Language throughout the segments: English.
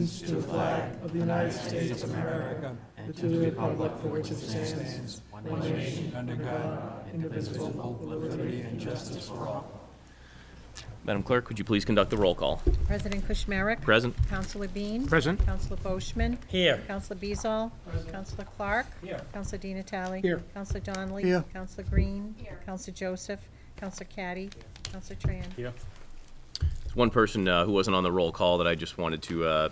allegiance to the flag of the United States of America and to the republic for which it stands, one nation, under God, indivisible, with liberty and justice for all. Madam Clerk, would you please conduct the roll call? President Kushmerek. Present. Councilor Bean. Present. Councilor Boishman. Here. Councilor Bezal. Councilor Clark. Here. Councilor Di Natale. Here. Councilor Donnelly. Here. Councilor Green. Here. Councilor Joseph. Councilor Caddy. Councilor Tran. Here. There's one person who wasn't on the roll call that I just wanted to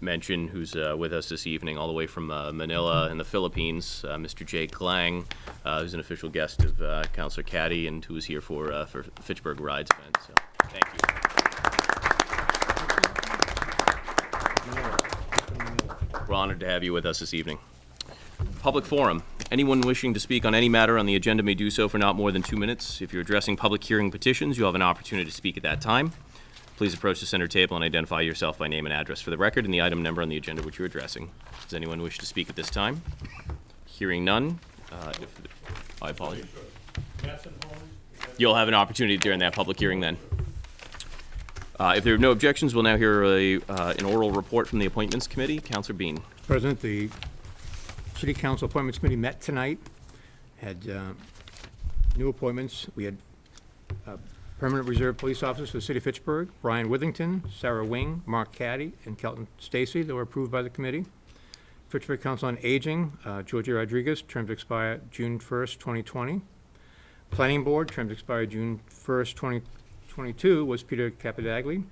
mention who's with us this evening all the way from Manila in the Philippines, Mr. Jake Lang, who's an official guest of Councilor Caddy and who is here for Fitchburg Rides event. So, thank you. We're honored to have you with us this evening. Public forum. Anyone wishing to speak on any matter on the agenda may do so for not more than 2 minutes. If you're addressing public hearing petitions, you'll have an opportunity to speak at that time. Please approach the center table and identify yourself by name and address for the record and the item number on the agenda which you're addressing. Does anyone wish to speak at this time? Hearing none. I apologize. You'll have an opportunity during that public hearing then. If there are no objections, we'll now hear an oral report from the Appointments Committee. Councilor Bean. President, the City Council Appointments Committee met tonight, had new appointments. We had permanent reserve police officers for the City of Fitchburg, Brian Withington, Sarah Wing, Mark Caddy, and Kelton Stacy, that were approved by the committee. Fitchburg Council on Aging, Georgia Rodriguez, term to expire June 1st, 2020. Planning Board, term to expire June 1st, 2022, was Peter Capadagli.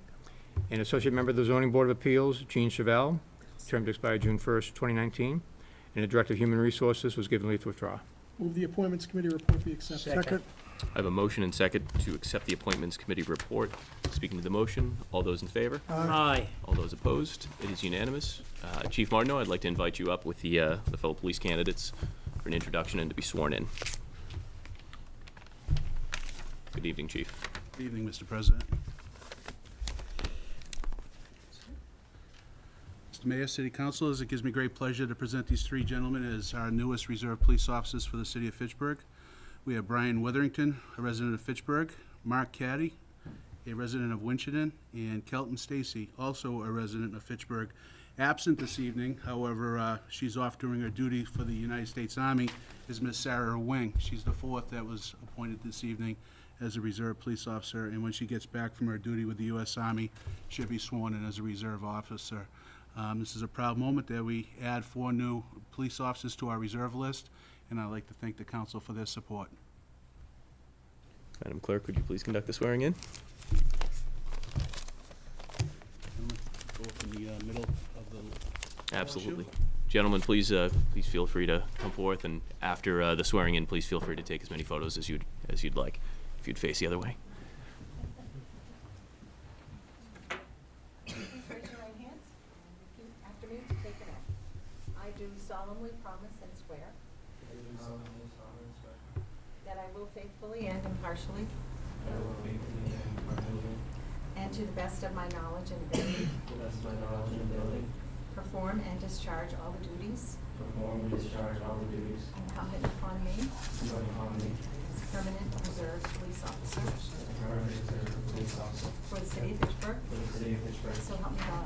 And Associate Member of the Zoning Board of Appeals, Jean Chevelle, term to expire June 1st, 2019. And the Director of Human Resources was given leave to withdraw. Move the Appointments Committee report be accepted. Second. I have a motion and second to accept the Appointments Committee report. Speaking to the motion, all those in favor? Aye. All those opposed? It is unanimous. Chief Martineau, I'd like to invite you up with the fellow police candidates for an introduction and to be sworn in. Good evening, Chief. Good evening, Mr. President. Mr. Mayor, City Councilors, it gives me great pleasure to present these three gentlemen as our newest reserve police officers for the City of Fitchburg. We have Brian Witherington, a resident of Fitchburg, Mark Caddy, a resident of Winchendon, and Kelton Stacy, also a resident of Fitchburg. Absent this evening, however, she's off doing her duty for the United States Army, is Miss Sarah Wing. She's the fourth that was appointed this evening as a reserve police officer, and when she gets back from her duty with the U.S. Army, she'll be sworn in as a reserve officer. This is a proud moment that we add 4 new police officers to our reserve list, and I'd like to thank the council for their support. Madam Clerk, would you please conduct the swearing in? Go up in the middle of the... Absolutely. Gentlemen, please feel free to come forth, and after the swearing in, please feel free to take as many photos as you'd like. If you'd face the other way. Please raise your right hands and repeat after me to take it off. I do solemnly promise and swear that I will faithfully and impartially and to the best of my knowledge and ability perform and discharge all the duties incumbent upon me as permanent reserve police officer for the City of Fitchburg. So help me God.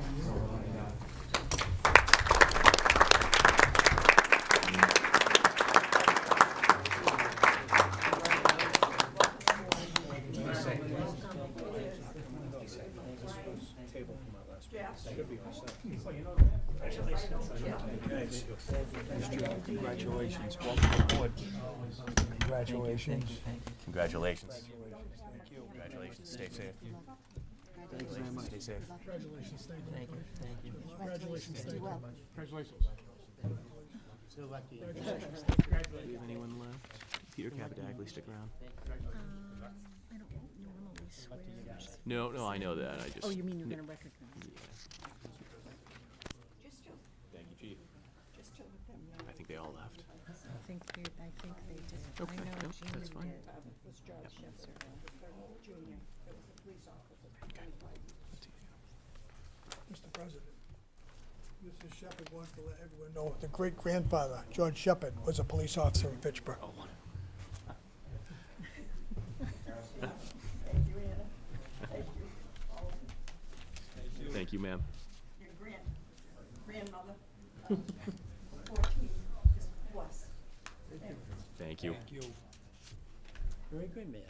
Congratulations. Welcome aboard. Congratulations. Congratulations. Congratulations. Stay safe. Congratulations. Stay safe. Congratulations, thank you. Thank you. Congratulations, thank you. Congratulations. Do we have anyone left? Peter Capadagli, stick around. I don't normally swear. No, I know that. I just. Oh, you mean you're gonna recognize? Thank you, Chief. I think they all left. I think they did. Okay, I know no, Gina that's fine. did. Mr. President, Mr. Shepherd wants to let everyone know the great-grandfather, George Shepherd, was a police officer in Fitchburg. Oh, Thank you, ma'am. Your grandmother. 14 is Wes. Thank you. Thank you. Very good, man.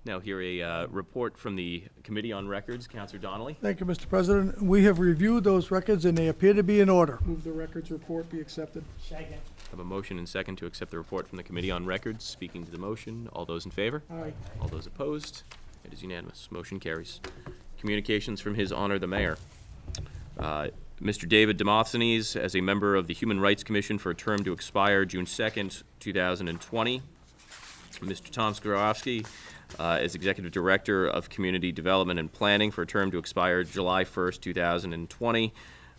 Now hear a report from the Committee on Records. Counselor Donnelly. Thank you, Mr. President. We have reviewed those records, and they appear to be in order. Move the records report be accepted. Second. I have a motion and second to accept the report from the Committee on Records. Speaking to the motion, all those in favor? Aye. All those opposed? It is unanimous. Motion carries. Communications from His Honor the Mayor. Mr. David Demosthenes, as a member of the Human Rights Commission for a term to expire June 2nd, 2020. Mr. Tom Skrowski, as Executive Director of Community Development and Planning for a term to expire July 1st, 2020.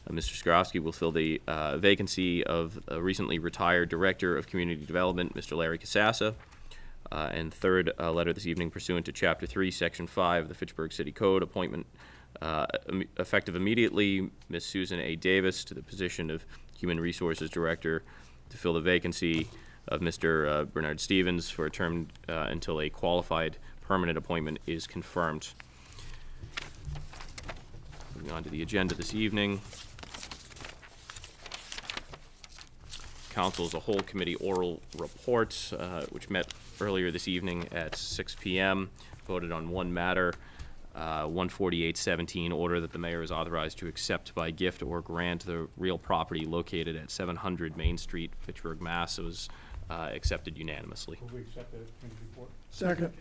Mr. Skrowski will fill the vacancy of a recently retired Director of Community Development, Mr. Larry Casassa. And third letter this evening pursuant to Chapter 3, Section 5 of the Fitchburg City Code, appointment effective immediately, Ms. Susan A. Davis to the position of Human Resources Director to fill the vacancy of Mr. Bernard Stevens for a term until a qualified permanent appointment is confirmed. Moving on to the agenda this evening. Council as a whole committee oral report, which met earlier this evening at 6 p.m., voted on one matter, 14817, order that the mayor is authorized to accept by gift or grant the real property located at 700 Main Street, Fitchburg, Mass. It was accepted unanimously. Will we accept the committee's report? Second.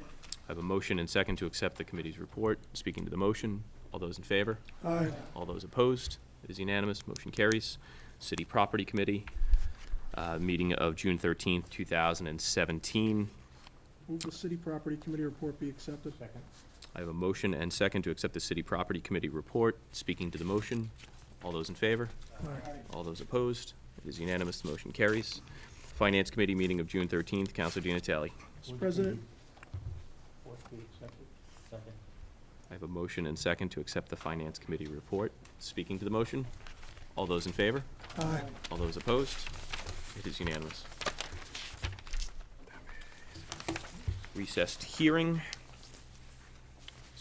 I have a motion and second to accept the committee's report. Speaking to the motion, all those in favor? Aye. All those opposed? It is unanimous. Motion carries. City Property Committee, meeting of June 13th, 2017. Move the city property committee report be accepted. Second. I have a motion and second to accept the City Property Committee report. Speaking to the motion, all those in favor? All those opposed? It is unanimous. The motion carries. Finance Committee meeting of June 13th. Counselor Di Natale. Mr. President, Report be accepted. Second. I have a motion and second to accept the Finance Committee report. Speaking to the motion, all those in favor? Aye. All those opposed? It is unanimous. Recessed hearing.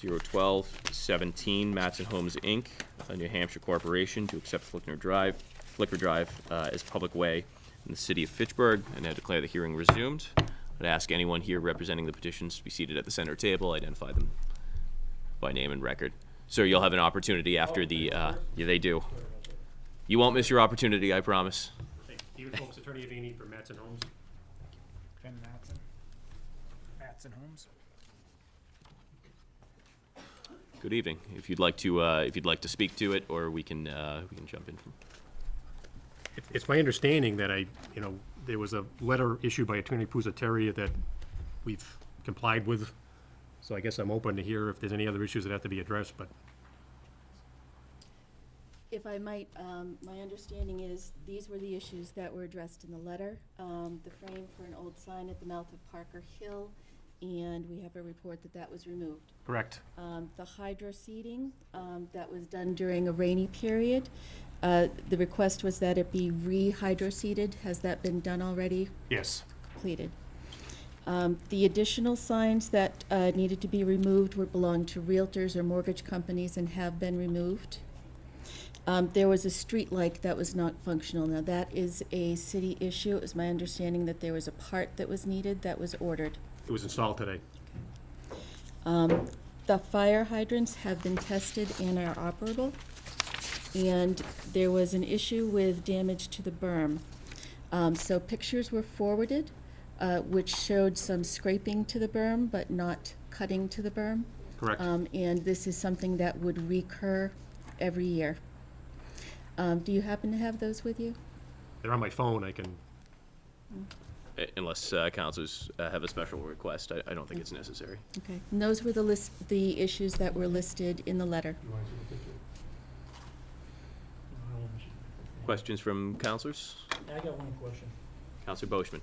01217, Matson Homes, Inc., a New Hampshire corporation, to accept Flicker Drive as public way in the city of Fitchburg, and I declare the hearing resumed. I'd ask anyone here representing the petitions to be seated at the center table, identify them by name and record. Sir, you'll have an opportunity after the, yeah, they do. You won't miss your opportunity, I promise. David Folks, Attorney Avini for Matson Homes. Ken Matson. Matson Homes. Good evening. If you'd like to speak to it, or we can jump in from. It's my understanding that there was a letter issued by Attorney Pusateri that we've complied with. So I guess I'm open to hear if there's any other issues that have to be addressed, but If I might, my understanding is these were the issues that were addressed in the letter. The frame for an old sign at the mouth of Parker Hill, and we have a report that was removed. correct. The hydro seeding, that was done during a rainy period. The request was that it be re-hydro seeded. Has that been done already? Yes. Completed. The additional signs that needed to be removed belonged to realtors or mortgage companies and have been removed. There was a street light that was not functional. Now, that is a city issue. It was my understanding that there was a part that was needed that was ordered. It was installed today. The fire hydrants have been tested and are operable. And there was an issue with damage to the berm. So pictures were forwarded, which showed some scraping to the berm, but not cutting to the berm. Correct. And this is something that would recur every year. Do you happen to have those with you? They're on my phone. I can. Unless councilors have a special request, I don't think it's necessary. Okay. And those were the issues that were listed in the letter. Questions from councilors? I got one question. Councilor Boishman.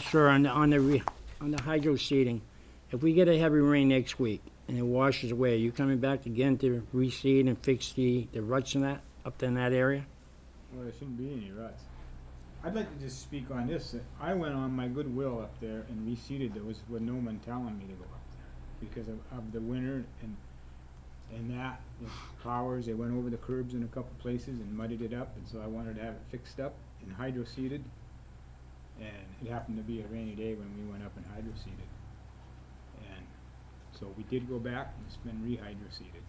Sir, on the hydro seeding, if we get a heavy rain next week and it washes away, are you coming back again to reseed and fix the ruts in that, up in that area? Well, there shouldn't be any ruts. I'd like to just speak on this. I went on my goodwill up there and reseeded those with no one telling me to go up there because of the winter, and And that, you know, flowers, they went over the curbs in a couple places and muddied it up, and so I wanted to have it fixed up and hydro-seeded. And it happened to be a rainy day when we went up and hydro-seeded. And so we did go back, and it's been re-hydro-seeded.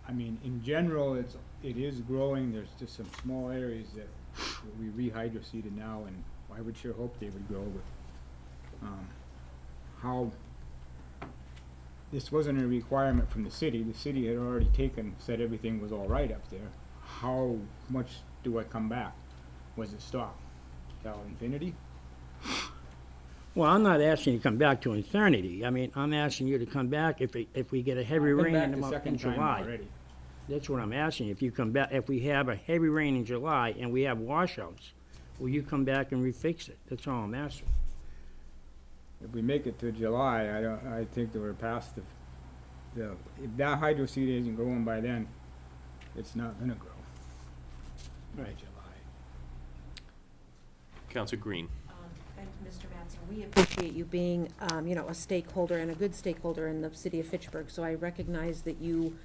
I mean, in general, it is growing, there's just some small areas that we re-hydro-seeded now, and I would sure hope they would grow, but, how, this wasn't a requirement from the city had already said everything was all right up there. How much do I come back? Was it stop till infinity? Well, I'm not asking you to come back to eternity. I mean, I'm asking you to come back if we get a heavy I've been rain back in the the month in second time July. already. That's what I'm asking. If you come back, if we have a heavy rain in July and we have washouts, will you come back and refix it? That's all I'm asking. If we make it to July, I think that we're past if that hydro seed isn't growing by then, it's not gonna grow. By July. Counselor Green. And Mr. Mattson, we appreciate you being, a stakeholder and a good stakeholder in the city of Fitchburg, so I recognize that you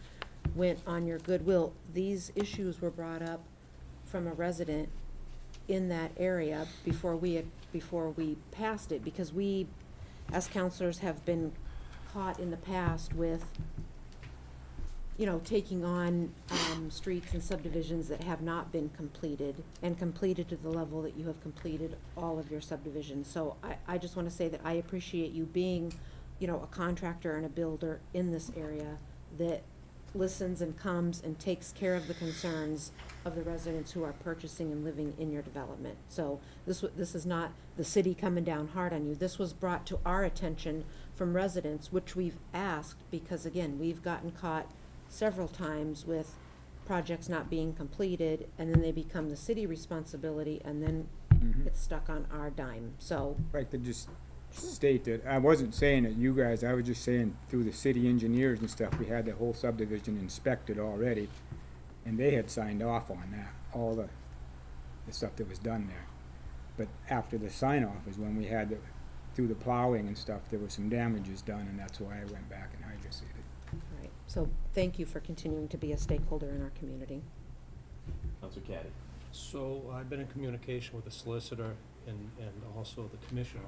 went on your goodwill. These issues were brought up from a resident in that area before we passed it, because we, as counselors, have been caught in the past with, taking on streets and subdivisions that have not been completed, and completed to the level that you have completed all of your subdivisions. So I just want to say that I appreciate you being, a contractor and a builder in this area that listens and comes and takes care of the concerns of the residents who are purchasing and living in your development. So this is not the city coming down hard on you. This was brought to our attention from residents, which we've asked, because again, we've gotten caught several times with projects not being completed, and then they become the city responsibility, and then it's stuck on our dime. So I'd like to just state that, I wasn't saying that you guys, I was just saying through the city engineers and stuff, we had the whole subdivision inspected already, and they had signed off on that, all the stuff that was done there. But after the sign-off is when we had, through the plowing and stuff, there were some damages done, and that's why I went back and hydro-seeded. right. So thank you for continuing to be a stakeholder in our community. Counselor Caddy. So I've been in communication with the solicitor and also the commissioner.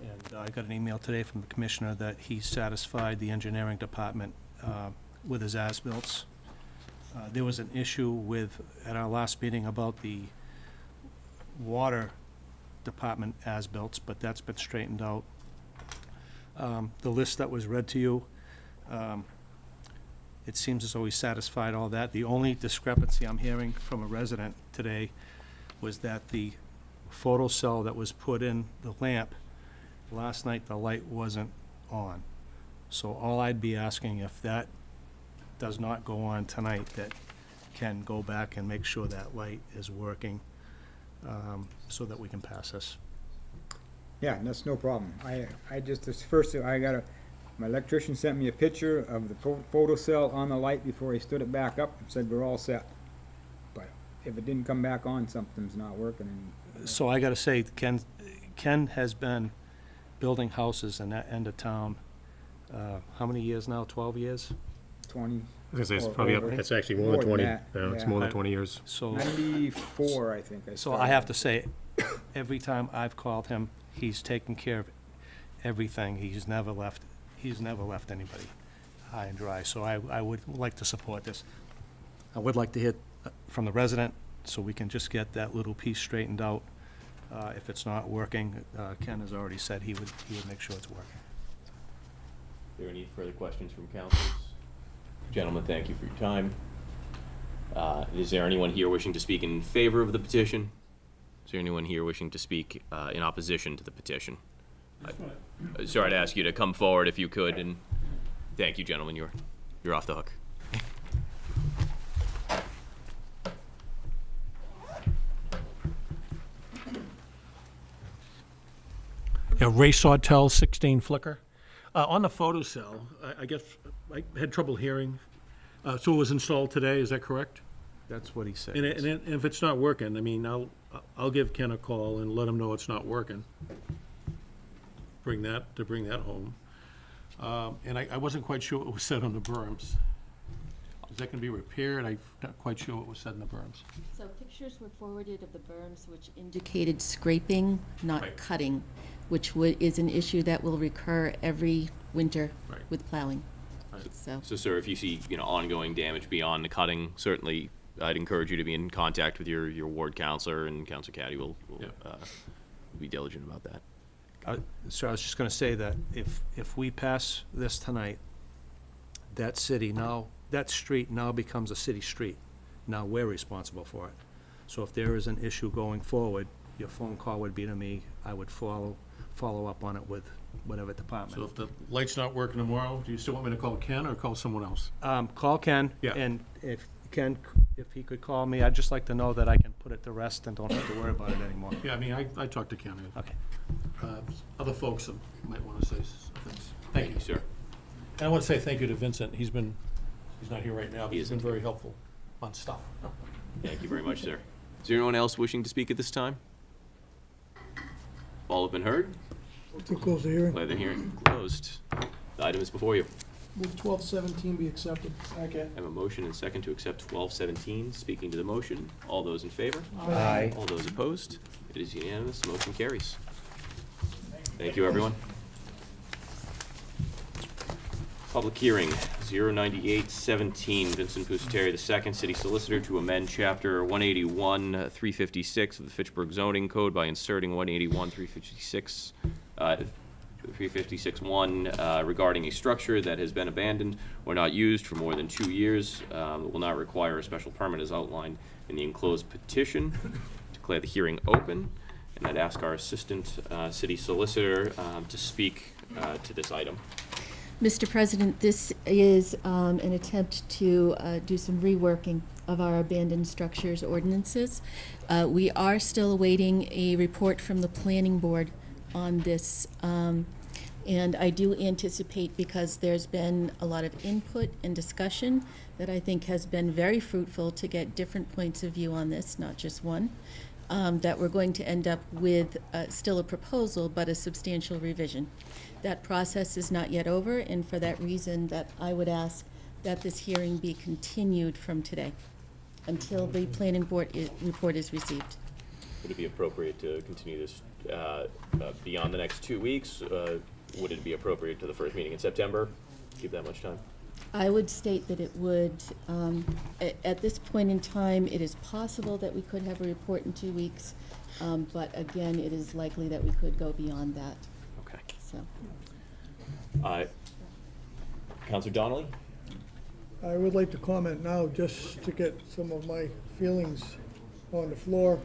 And I got an email today from the commissioner that he satisfied the engineering department with his as-bills. There was an issue at our last meeting about the water department as-bills, but that's been straightened out. The list that was read to you, it seems as though he satisfied all that. The only discrepancy I'm hearing from a resident today was that the photocell that was put in the lamp, last night the light wasn't on. So all I'd be asking, if that does not go on tonight, that Ken go back and make sure that light is working, so that we can pass this. Yeah, that's no problem. I just, this first, my electrician sent me a picture of the photo cell on the light before he stood it back up and said we're all set. But if it didn't come back on, something's not working. And So I gotta say, Ken has been building houses in that end of town, how many years now, 12 years? 20, I was gonna say, it's Or probably up, over. it's actually more More than than 20. that, Yeah, it's yeah. more than 20 years. So, 94, I think. so I have to say, every time I've called him, he's taken care of everything. He's never left anybody high and dry. So I would like to support this. I would like to hear from the resident, so we can just get that little piece straightened out. If it's not working, Ken has already said he would make sure it's working. Are there any further questions from councilors? Gentlemen, thank you for your time. Is there anyone here wishing to speak in favor of the petition? Is there anyone here wishing to speak in opposition to the petition? Sorry to ask you to come forward if you could, and thank you, gentlemen. You're off the hook. Yeah, Ray Sawtell, 16 Flicker. On the photocell, I guess I had trouble hearing. So it was installed today, is that correct? That's what he said. And if it's not working, I mean, I'll give Ken a call and let him know it's not working. Bring that home. And I wasn't quite sure what was said on the berms. Is that gonna be repaired? I'm not quite sure what was said in the berms. So pictures were forwarded of the berms which indicated scraping, not Right. cutting, which is an issue that will recur every winter Right. with plowing. Right. So, So, sir, if you see, ongoing damage beyond the cutting, certainly I'd encourage you to be in contact with your ward counselor, and Counselor Caddy will Yeah. be diligent about that. So I was just gonna say that if we pass this tonight, that street now becomes a city street. Now we're responsible for it. So if there is an issue going forward, your phone call would be to me. I would follow up on it with whatever So department. if the light's not working tomorrow, do you still want me to call Ken or call someone else? Call Ken. Yeah. And if he could call me, I'd just like to know that I can put it to rest and don't have to worry about it anymore. Yeah, I mean, I talked to Ken. Okay. Other folks might want to say some things. Thank you. sir. And I want to say thank you to Vincent. He's not here right now, but He he's been isn't. very helpful on stuff. Thank you very much, sir. Is there anyone else wishing to speak at this time? All have been heard. To close the hearing. Declare the hearing closed. The item is before you. Move 1217 be accepted. Second. I have a motion and second to accept 1217. Speaking to the motion, all those in favor? Aye. All those opposed? It is unanimous, motion carries. Thank you, everyone. Public hearing, 09817, Vincent Pusateri II, City Solicitor, to amend Chapter 181, 356 of the Fitchburg zoning code by inserting 181, 356, 356-1 regarding a structure that has been abandoned or not used for more than 2 years, will not require a special permit as outlined in the enclosed petition. Declare the hearing open, and I'd ask our Assistant City Solicitor to speak to this item. Mr. President, this is an attempt to do some reworking of our abandoned structures ordinances. We are still awaiting a report from the planning board on this, and I do anticipate, because there's been a lot of input and discussion that I think has been very fruitful to get different points of view on this, not just one, that we're going to end up with still a proposal, but a substantial revision. That process is not yet over, and for that reason, that I would ask that this hearing be continued from today until the planning board report is received. Would it be appropriate to continue this beyond the next 2 weeks? Would it be appropriate to the first meeting in September? Give that much time? I would state that it would, at this point in time, it is possible that we could have a report in 2 weeks, but again, it is likely that we could go beyond that, Okay. so. Counselor Donnelly? I would like to comment now, just to get some of my feelings on the floor.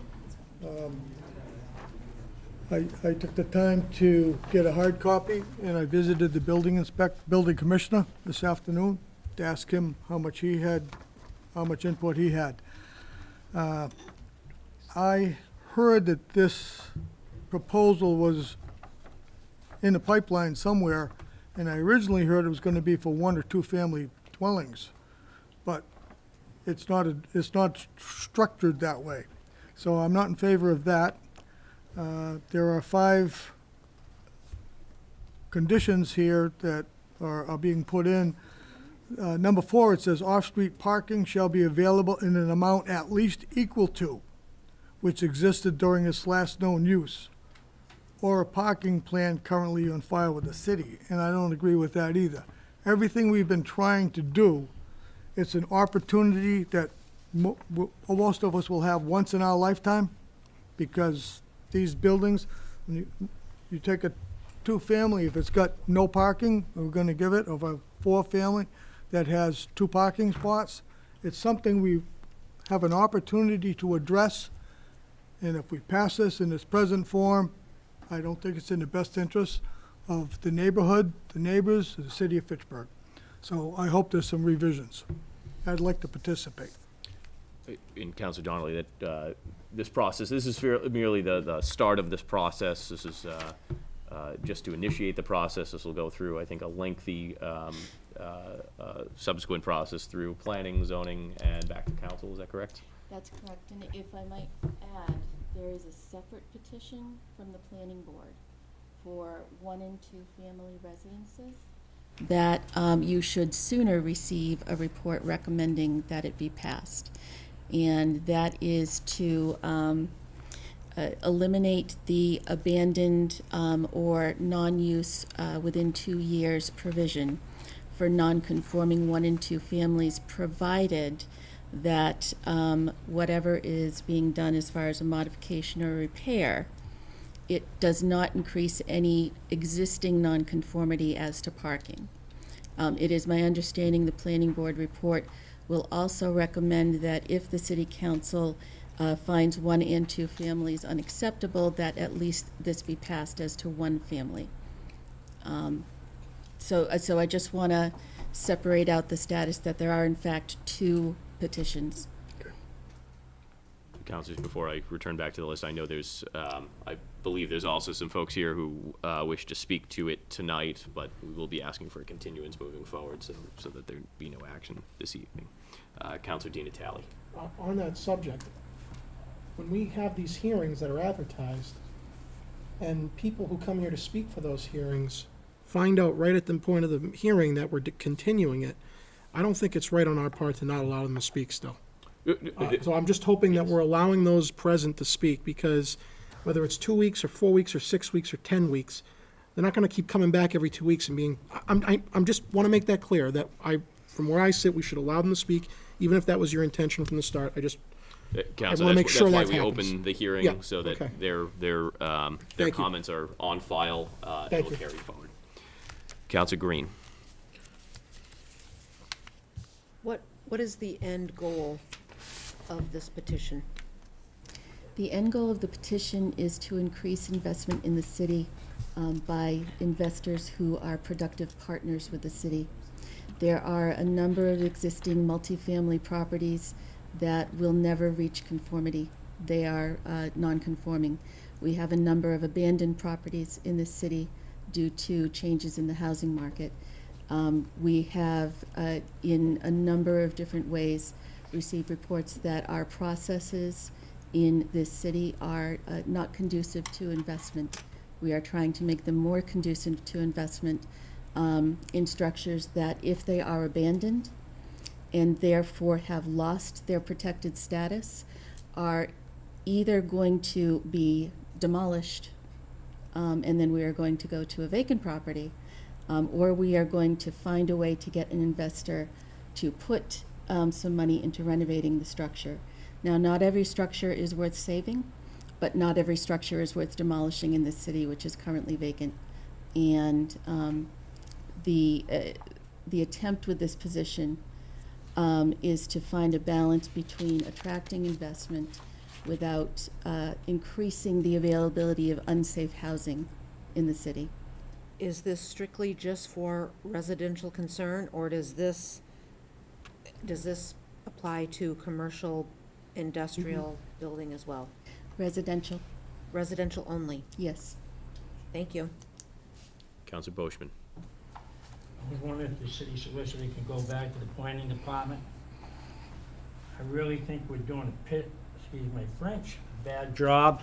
I took the time to get a hard copy, and I visited the building commissioner this afternoon to ask him how much input he had. I heard that this proposal was in the pipeline somewhere, and I originally heard it was gonna be for 1 or 2 family dwellings, but it's not structured that way. So I'm not in favor of that. There are 5 conditions here that are being put in. Number 4, it says off-street parking shall be available in an amount at least equal to which existed during its last known use, or a parking plan currently on file with the city, and I don't agree with that either. Everything we've been trying to do, it's an opportunity that most of us will have once in our lifetime, because these buildings, when you take a 2-family, if it's got no parking, we're gonna give it, of a 4-family that has 2 parking spots, it's something we have an opportunity to address, and if we pass this in its present form, I don't think it's in the best interest of the neighborhood, the neighbors, the city of Fitchburg. So I hope there's some revisions. I'd like to participate. In Counselor Donnelly, that this process, this is merely the start of this process. This is just to initiate the process. This will go through, I think, a lengthy subsequent process through planning, zoning, and back to council. Is that correct? That's correct, and if I might add, there is a separate petition from the planning board for 1 and 2 family residences. that you should sooner receive a report recommending that it be passed. And that is to eliminate the abandoned or non-use within 2 years provision for non-conforming 1 and 2 families, provided that whatever is being done as far as a modification or repair, it does not increase any existing nonconformity as to parking. It is my understanding the planning board report will also recommend that if the city council finds 1 and 2 families unacceptable, that at least this be passed as to 1 family. So I just want to separate out the status that there are in fact 2 petitions. Councilors, before I return back to the list, I know there's, I believe there's also some folks here who wish to speak to it tonight, but we will be asking for a continuance moving forward, so that there be no action this evening. Councilor Di Natale. On that subject, when we have these hearings that are advertised, and people who come here to speak for those hearings find out right at the point of the hearing that we're continuing it, I don't think it's right on our part to not allow them to speak still. So I'm just hoping that we're allowing those present to speak, because whether it's 2 weeks or 4 weeks or 6 weeks or 10 weeks, they're not gonna keep coming back every 2 weeks and being, I'm just wanna make that clear, that from where I sit, we should allow them to speak, even if that was your intention from the start. Council, wanna make sure that's why that we happens. open the hearing, Yeah, so that okay. their Thank you. comments are on file, and Thank will you. carry forward. Councilor Green. What is the end goal of this petition? The end goal of the petition is to increase investment in the city by investors who are productive partners with the city. There are a number of existing multifamily properties that will never reach conformity. They are non-conforming. We have a number of abandoned properties in the city due to changes in the housing market. We have, in a number of different ways, received reports that our processes in this city are not conducive to investment. We are trying to make them more conducive to investment in structures that, if they are abandoned and therefore have lost their protected status, are either going to be demolished and then we are going to go to a vacant property, or we are going to find a way to get an investor to put some money into renovating the structure. Now, not every structure is worth saving, but not every structure is worth demolishing in this city, which is currently vacant. And the attempt with this position is to find a balance between attracting investment without increasing the availability of unsafe housing in the city. Is this strictly just for residential concern, or does this apply to commercial, industrial building as well? Residential, Residential only? yes. Thank you. Councilor Boishman. I was wondering if the city solicitor can go back to the planning department. I really think we're doing excuse my French, bad job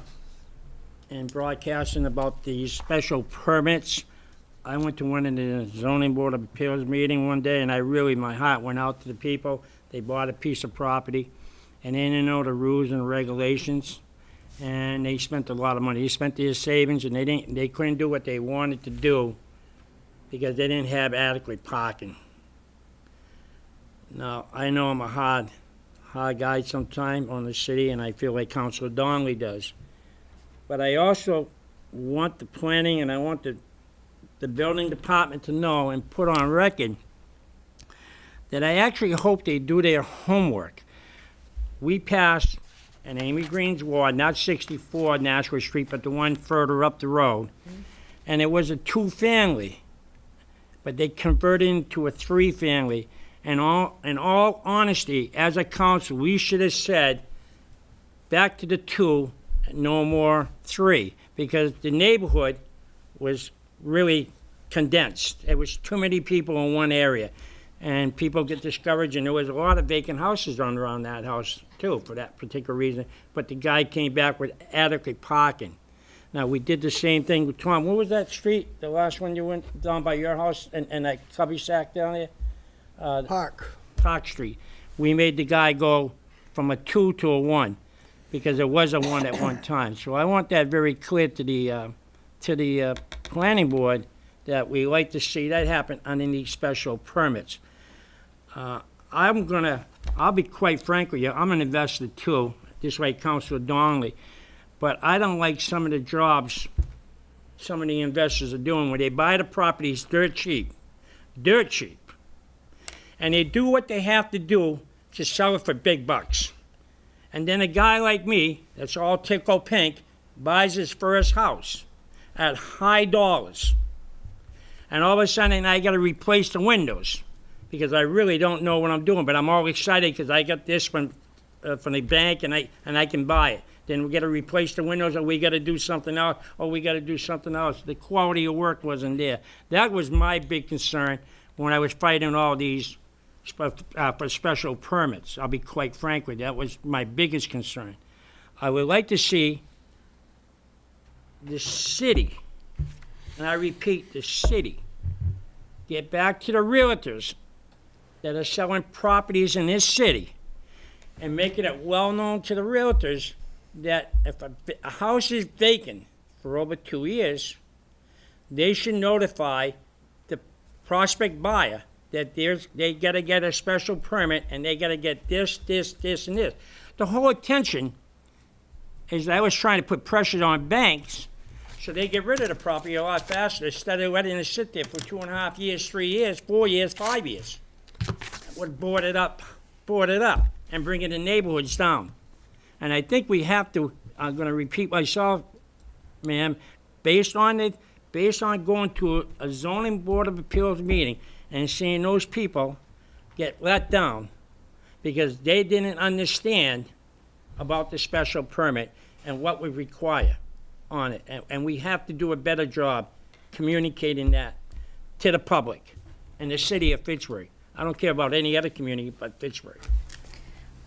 in broadcasting about these special permits. I went to one of the zoning board of appeals meeting one day, and my heart went out to the people. They bought a piece of property, and they didn't know the rules and regulations, and they spent a lot of money. They spent their savings, and they couldn't do what they wanted to do because they didn't have adequate parking. Now, I know I'm a hard guy sometime on the city, and I feel like Councilor Donnelly does. But I also want the planning, and I want the building department to know and put on record that I actually hope they do their homework. We passed in Amy Green's ward, not 64 Nashua Street, but the one further up the road, and it was a 2-family, but they converted into a 3-family. And in all honesty, as a council, we should have said, back to the 2, no more 3, because the neighborhood was really condensed. It was too many people in one area, and people get discouraged, and there was a lot of vacant houses around that house, too, for that particular reason, but the guy came back with adequate parking. Now, we did the same thing with Tom. What was that street, the last one you went down by your house and that cubby sack down there? Park. Park Street. We made the guy go from a 2 to a 1 because it was a 1 at one time. So I want that very clear to the planning board that we like to see that happen under these special permits. I'll be quite frank with you, I'm an investor too, just like Councilor Donnelly. But I don't like some of the jobs some of the investors are doing where they buy the properties dirt cheap. And they do what they have to do to sell it for big bucks. And then a guy like me, that's all tickle pink, buys his first house at high dollars. And all of a sudden, I got to replace the windows because I really don't know what I'm doing. But I'm all excited because I got this from the bank and I can buy it. Then we got to replace the windows, or we got to do something else, The quality of work wasn't there. That was my big concern when I was fighting all these for special permits. I'll be quite frank with you. That was my biggest concern. I would like to see the city, and I repeat, the city, get back to the realtors that are selling properties in this city and making it well known to the realtors that if a house is vacant for over 2 years, they should notify the prospect buyer that they got to get a special permit and they got to get this, and this. The whole intention is I was trying to put pressure on banks so they get rid of the property a lot faster instead of letting it sit there for 2.5 years, 3 years, 4 years, 5 years. That would board it up, and bring the neighborhoods down. And I think we have to, I'm going to repeat myself, ma'am, based on going to a zoning board of appeals meeting and seeing those people get let down because they didn't understand about the special permit and what we require on it. And we have to do a better job communicating that to the public in the city of Fitchburg. I don't care about any other community but Fitchburg.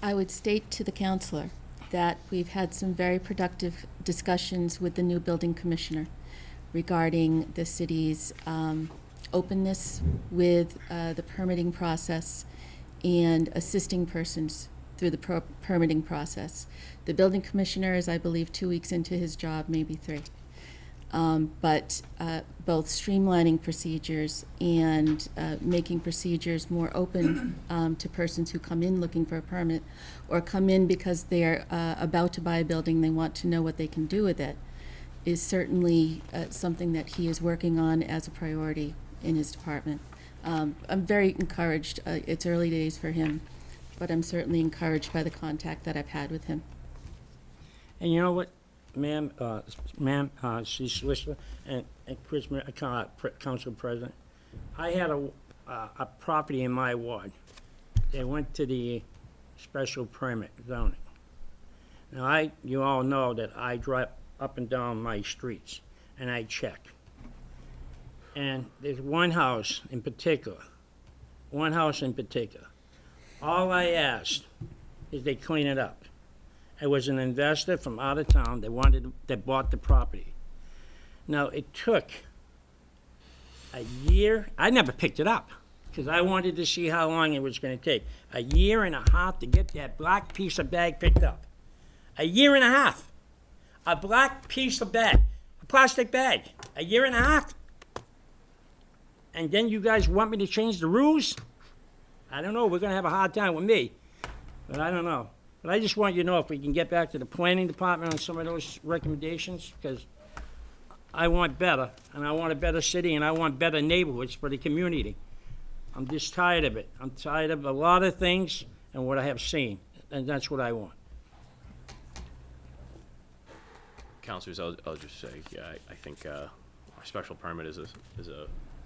I would state to the counselor that we've had some very productive discussions with the new building commissioner regarding the city's openness with the permitting process and assisting persons through the permitting process. The building commissioner is, I believe, 2 weeks into his job, maybe 3. But both streamlining procedures and making procedures more open to persons who come in looking for a permit or come in because they're about to buy a building, they want to know what they can do with it, is certainly something that he is working on as a priority in his department. I'm very encouraged. It's early days for him, but I'm certainly encouraged by the contact that I've had with him. And you know what, ma'am, Chief Solicitor, and Chris, Council President, I had a property in my ward. They went to the special permit zoning. Now, you all know that I drive up and down my streets, and I check. And there's one house in particular. All I asked is they clean it up. It was an investor from out of town that bought the property. Now, it took a year. I never picked it up because I wanted to see how long it was going to take. A year and a half to get that black piece of bag picked up. A year and a half. A black piece of bag. A plastic bag. A year and a half. And then you guys want me to change the rules? I don't know. We're going to have a hard time with me. But I don't know. But I just want you to know if we can get back to the planning department on some of those recommendations, because I want better, and I want a better city, and I want better neighborhoods for the community. I'm just tired of it. I'm tired of a lot of things and what I have seen, and that's what I want. Councilors, I'll just say, yeah, I think our special permit is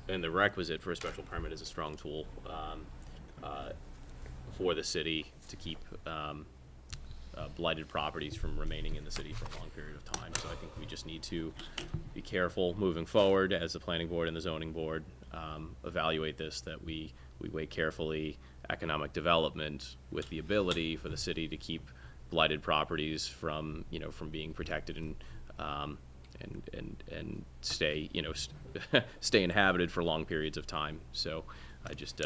and the requisite for a special permit is a strong tool for the city to keep blighted properties from remaining in the city for a long period of time. So I think we just need to be careful moving forward as the planning board and the zoning board evaluate this, that we weigh carefully economic development with the ability for the city to keep blighted properties from being protected and stay, stay inhabited for long periods of time. So I just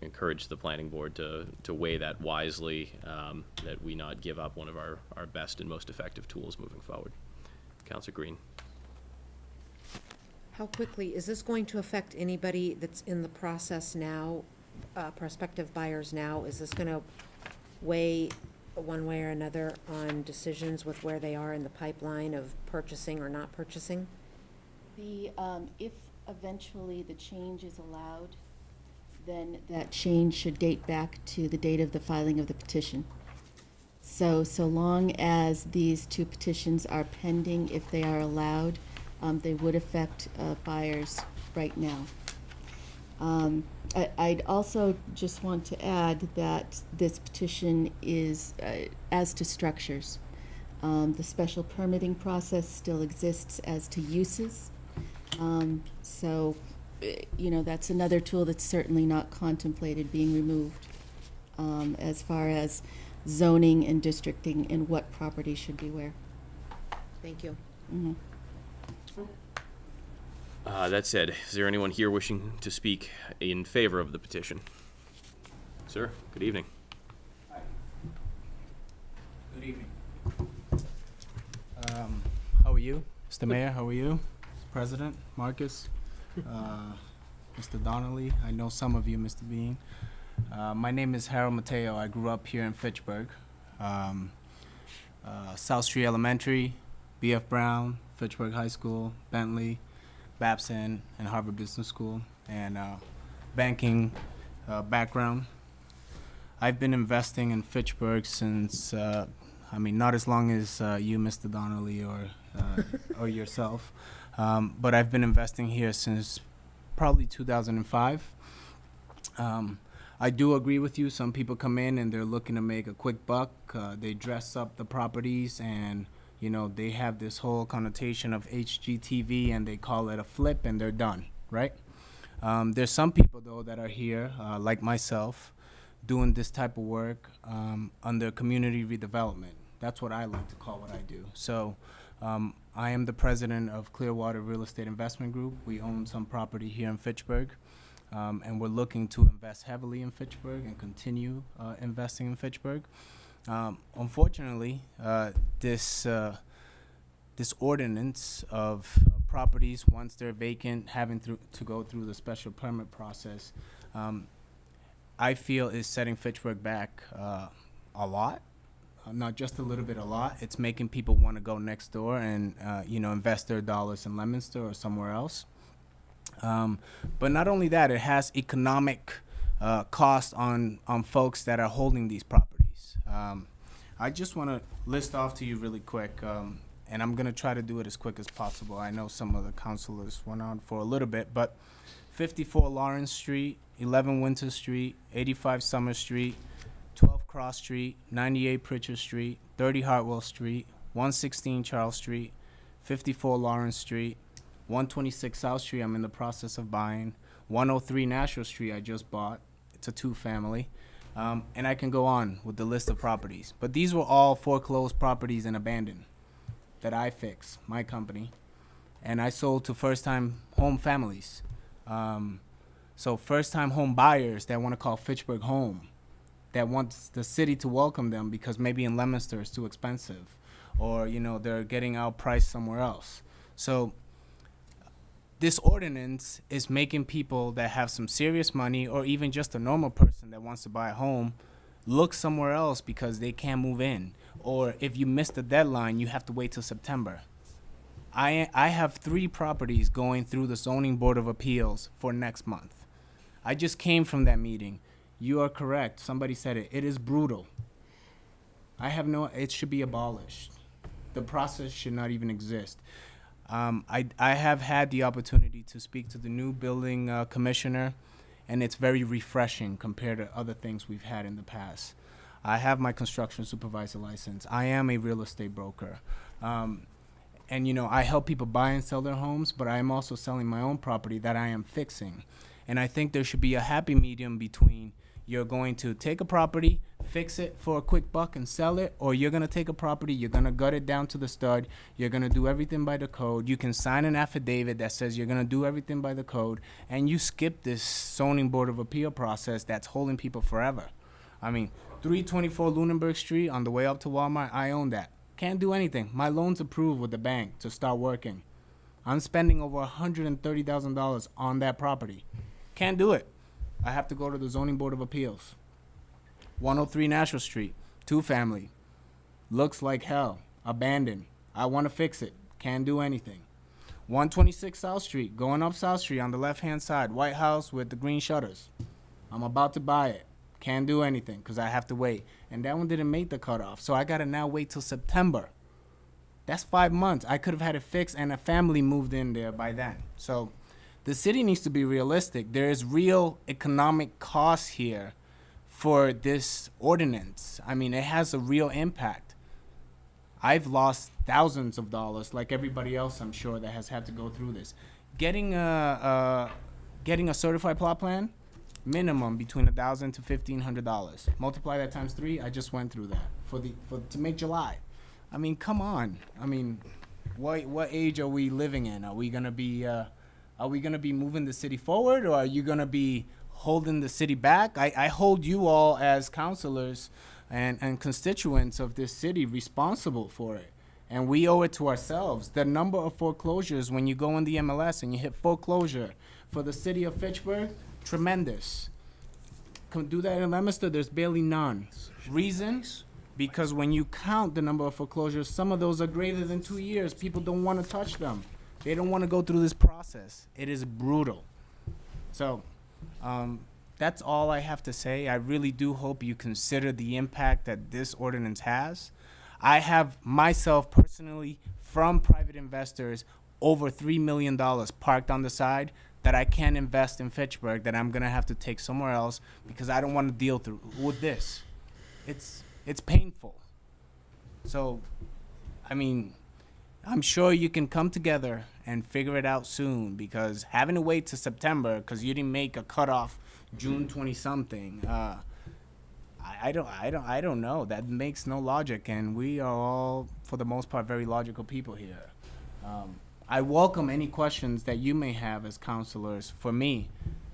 encourage the planning board to weigh that wisely, that we not give up one of our best and most effective tools moving forward. Councilor Green. How quickly, is this going to affect anybody that's in the process now, prospective buyers now? Is this gonna weigh one way or another on decisions with where they are in the pipeline of purchasing or not purchasing? If eventually the change is allowed, then that change should date back to the date of the filing of the petition. So long as these two petitions are pending, if they are allowed, they would affect buyers right now. I'd also just want to add that this petition is, as to structures, the special permitting process still exists as to uses. That's another tool that's certainly not contemplated being removed, as far as zoning and districting and what property should be where. Thank you. That said, is there anyone here wishing to speak in favor of the petition? Sir, good evening. Good evening. How are you? Mr. Mayor, how are you? Mr. President, Marcus, Mr. Donnelly, I know some of you, Mr. Bean. My name is Harold Mateo. I grew up here in Fitchburg. South Street Elementary, B.F. Brown, Fitchburg High School, Bentley, Babson, and Harvard Business School, and banking background. I've been investing in Fitchburg since, not as long as you, Mr. Donnelly, or yourself, but I've been investing here since probably 2005. I do agree with you. Some people come in and they're looking to make a quick buck. They dress up the properties and they have this whole connotation of HGTV and they call it a flip and they're done, right? There's some people, though, that are here, like myself, doing this type of work under community redevelopment. That's what I like to call what I do. So I am the president of Clearwater Real Estate Investment Group. We own some property here in Fitchburg, and we're looking to invest heavily in Fitchburg and continue investing in Fitchburg. Unfortunately, this ordinance of properties, once they're vacant, having to go through the special permit process, I feel is setting Fitchburg back a lot. Not just a little bit, a lot. It's making people want to go next door and invest their dollars in Leominster or somewhere else. But not only that, it has economic cost on folks that are holding these properties. I just want to list off to you really quick, and I'm going to try to do it as quick as possible. I know some of the councilors went on for a little bit, but 54 Lawrence Street, 11 Winter Street, 85 Summer Street, 12 Cross Street, 98 Pritchard Street, 30 Hartwell Street, 116 Charles Street, 54 Lawrence Street, 126 South Street I'm in the process of buying, 103 Nashville Street I just bought. It's a two-family. And I can go on with the list of properties. But these were all foreclosed properties and abandoned that I fixed, my company. And I sold to first-time home families. So first-time home buyers that want to call Fitchburg home, that wants the city to welcome them because maybe in Leominster it's too expensive, or they're getting outpriced somewhere else. So this ordinance is making people that have some serious money, or even just a normal person that wants to buy a home, look somewhere else because they can't move in. Or if you miss the deadline, you have to wait till September. I have 3 properties going through the Zoning Board of Appeals for next month. I just came from that meeting. You are correct. Somebody said it. It is brutal. It should be abolished. The process should not even exist. I have had the opportunity to speak to the new building commissioner, and it's very refreshing compared to other things we've had in the past. I have my construction supervisor license. I am a real estate broker. And I help people buy and sell their homes, but I am also selling my own property that I am fixing. And I think there should be a happy medium between you're going to take a property, fix it for a quick buck and sell it, or you're gonna take a property, you're gonna gut it down to the stud, you're gonna do everything by the code, you can sign an affidavit that says you're gonna do everything by the code, and you skip this zoning board of appeal process that's holding people forever. I mean, 324 Lunenburg Street on the way up to Walmart, I own that. Can't do anything. My loan's approved with the bank to start working. I'm spending over $130,000 on that property. Can't do it. I have to go to the zoning board of appeals. 103 Nashville Street, 2-family. Looks like hell. Abandoned. I want to fix it. Can't do anything. 126 South Street, going up South Street on the left-hand side. White house with the green shutters. I'm about to buy it. Can't do anything because I have to wait. And that one didn't make the cutoff, so I got to now wait till September. That's 5 months. I could have had it fixed and a family moved in there by then. So the city needs to be realistic. There is real economic cost here for this ordinance. I mean, it has a real impact. I've lost thousands of dollars, like everybody else, I'm sure, that has had to go through this. Getting a certified plot plan, minimum between $1,000 to $1,500. Multiply that times 3. I just went through that to make July. I mean, come on. I mean, what age are we living in? Are we gonna be moving the city forward, or are you gonna be holding the city back? I hold you all as councilors and constituents of this city responsible for it. And we owe it to ourselves. The number of foreclosures when you go in the MLS and you hit foreclosure for the city of Fitchburg, tremendous. Come do that in Leominster, there's barely none. Reason? Because when you count the number of foreclosures, some of those are greater than 2 years. People don't want to touch them. They don't want to go through this process. It is brutal. So, that's all I have to say. I really do hope you consider the impact that this ordinance has. I have myself personally, from private investors, over $3 million parked on the side that I can't invest in Fitchburg, that I'm gonna have to take somewhere else because I don't want to deal with this. It's painful. So, I mean, I'm sure you can come together and figure it out soon, because having to wait to September because you didn't make a cutoff June 20-something, I don't know. That makes no logic, and we are all, for the most part, very logical people here. I welcome any questions that you may have as counselors for me,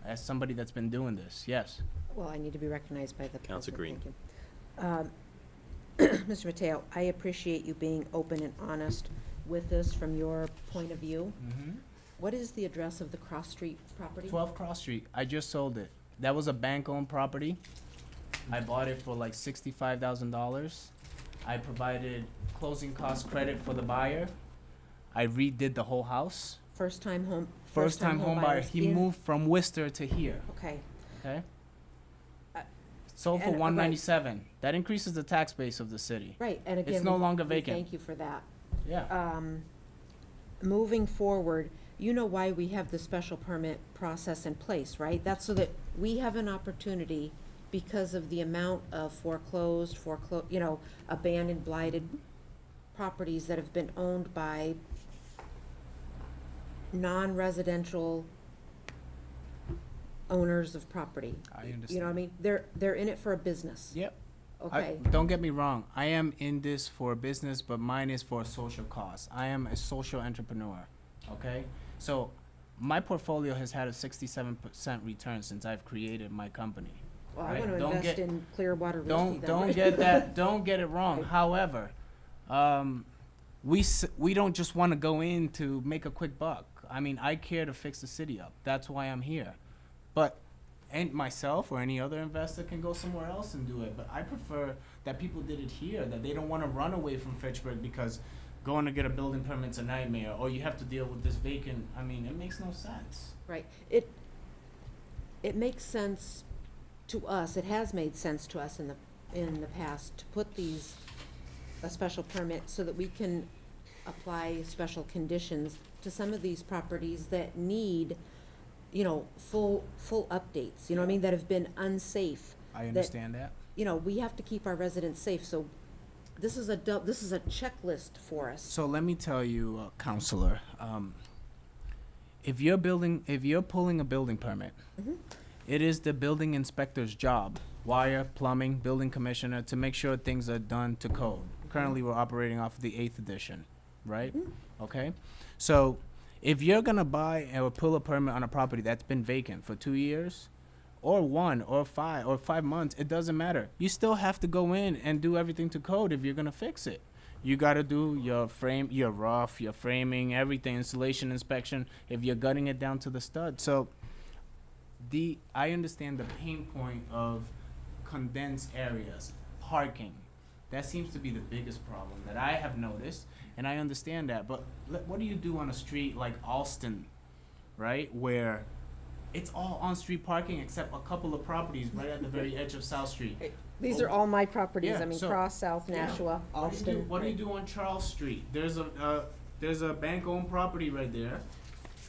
as somebody that's been doing this. Yes. Well, I need to be recognized by the Councilor president. Green. Thank you. Mr. Mateo, I appreciate you being open and honest with this from your point of view. Mm-hmm. What is the address of the Cross Street property? 12 Cross Street. I just sold it. That was a bank-owned property. I bought it for like $65,000. I provided closing cost credit for the buyer. I redid the whole house. First-time home. First-time home buyer. buyers He in- moved from Worcester to here. Okay. Okay. Uh, Sold for and, $197. That increases the tax base of the city. Right, and again. It's no we- longer we vacant. Thank you for that. Yeah. Moving forward, you know why we have the special permit process in place, right? That's so that we have an opportunity, because of the amount of foreclosed, abandoned, blighted properties that have been owned by non-residential owners of property. I understand. You know what I mean? They're in it for a business. Yep. Okay. Don't get me wrong. I am in this for a business, but mine is for a social cause. I am a social entrepreneur. Okay? So my portfolio has had a 67% return since I've created my company. Well, I right? want to Don't invest get- in Clearwater Realty then. Don't get that. Don't get it wrong. However, we don't just want to go in to make a quick buck. I mean, I care to fix the city up. That's why I'm here. But and myself or any other investor can go somewhere else and do it. But I prefer that people did it here. That they don't want to run away from Fitchburg because going to get a building permit's a nightmare, or you have to deal with this vacant. I mean, it makes no sense. Right. It makes sense to us, it has made sense to us in the past to put a special permit so that we can apply special conditions to some of these properties that need, full updates, you know what I mean, that have been unsafe. I understand that. We have to keep our residents safe, so this is a checklist for us. So let me tell you, counselor, if you're pulling a building permit, Mhm. it is the building inspector's job wire, plumbing, building commissioner, to make sure things are done to code. Currently, we're operating off of the 8th edition, right? Okay? So if you're gonna buy or pull a permit on a property that's been vacant for 2 years, or 1, or 5 months, it doesn't matter. You still have to go in and do everything to code if you're gonna fix it. You gotta do your frame, your rough, your framing, everything, installation inspection, if you're gutting it down to the stud. So I understand the pain point of condensed areas, parking. That seems to be the biggest problem that I have noticed, and I understand that. But what do you do on a street like Alston, right, where it's all on-street parking except a couple of properties right at the very edge of South Street? These are all my properties, Yeah, I mean, so- Cross, South Nashua, Alston. What do you do on Charles Street? There's a bank-owned property right there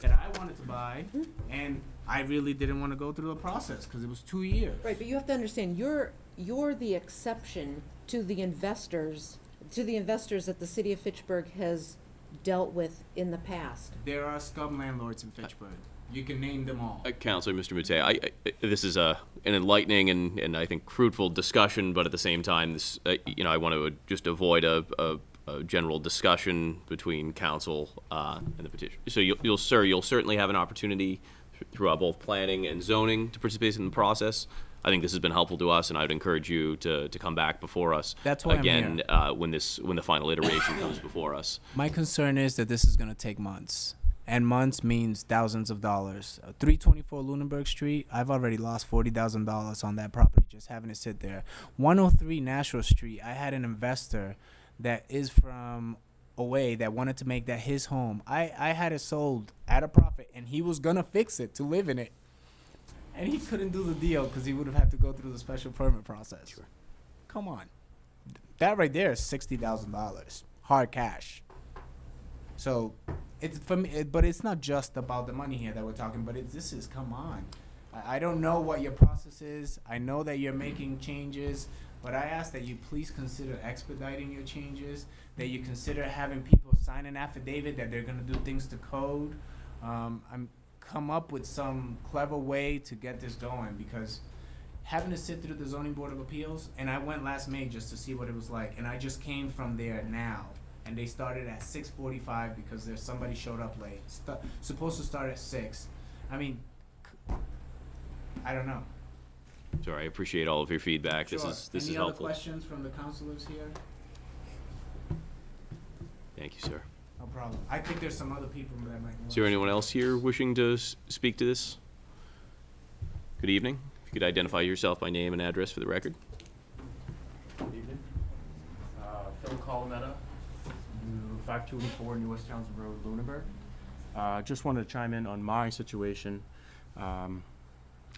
that I wanted to buy, and I really didn't want to go through the process because it was 2 years. Right, but you have to understand, you're the exception to the investors that the city of Fitchburg has dealt with in the past. There are scum landlords in Fitchburg. You can name them all. Counselor, Mr. Matei, this is an enlightening and I think fruitful discussion, but at the same time, this, I want to just avoid a general discussion between council and the petition. So you'll certainly have an opportunity throughout both planning and zoning to participate in the process. I think this has been helpful to us, and I would encourage you to come back before us. That's why I'm again when the final iteration comes before us. My concern is that this is going to take months. And months means thousands of dollars. 324 Lunenburg Street, I've already lost $40,000 on that property just having it sit there. 103 Nashua Street, I had an investor that is from away that wanted to make that his home. I had it sold at a profit, and he was going to fix it to live in it. And he couldn't do the deal because he would have had to go through the special permit process. Sure. Come on. That right there is $60,000, hard cash. So it's for me, but it's not just about the money here that we're talking. But come on. I don't know what your process is. I know that you're making changes, but I ask that you please consider expediting your changes. That you consider having people sign an affidavit that they're going to do things to code. Come up with some clever way to get this going, because having to sit through the zoning board of appeals, and I went last May just to see what it was like, and I just came from there now. And they started at 6:45 because somebody showed up late. Supposed to start at 6. I mean, I don't know. Sorry, I appreciate all of your feedback. Sure. This Any is other helpful. questions from the councilors here? Thank you, sir. No problem. I think there's some other people that might. Is there anyone else here wishing to speak to this? Good evening. If you could identify yourself by name and address for the record. Good evening. Phil Colometta, 5284 New West Townsend Road, Lunenburg. Just wanted to chime in on my situation. I'm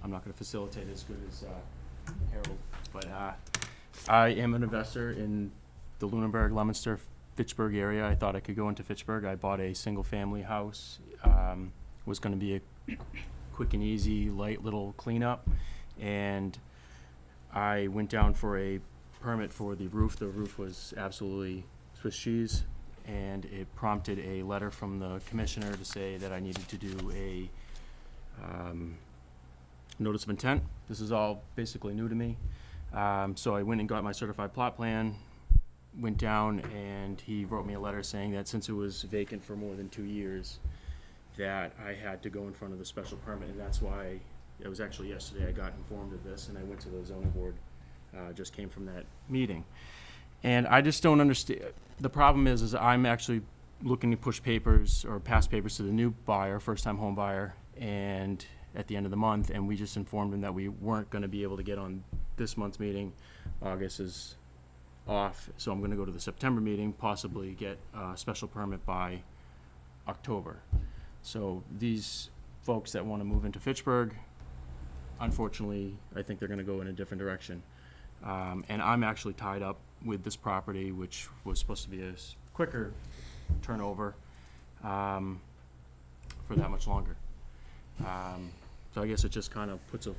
not going to facilitate as good as Harold, but I am an investor in the Lunenburg, Leominster, Fitchburg area. I thought I could go into Fitchburg. I bought a single-family house. Was going to be a quick and easy, light little cleanup, and I went down for a permit for the roof. The roof was absolutely Swiss cheese, and it prompted a letter from the commissioner to say that I needed to do a notice of intent. This is all basically new to me. So I went and got my certified plot plan, went down, and he wrote me a letter saying that since it was vacant for more than 2 years, that I had to go in front of the special permit, and that's why, it was actually yesterday I got informed of this, and I went to the zoning board, just came from that meeting. And I just don't understand, the problem is I'm actually looking to push papers, or pass papers to the new buyer, first-time home buyer, and at the end of the month, and we just informed him that we weren't gonna be able to get on this month's meeting. August is off, so I'm gonna go to the September meeting, possibly get a special permit by October. So these folks that wanna move into Fitchburg, unfortunately, I think they're gonna go in a different direction. And I'm actually tied up with this property, which was supposed to be a quicker turnover, for that much longer. So I guess it just kind of puts a.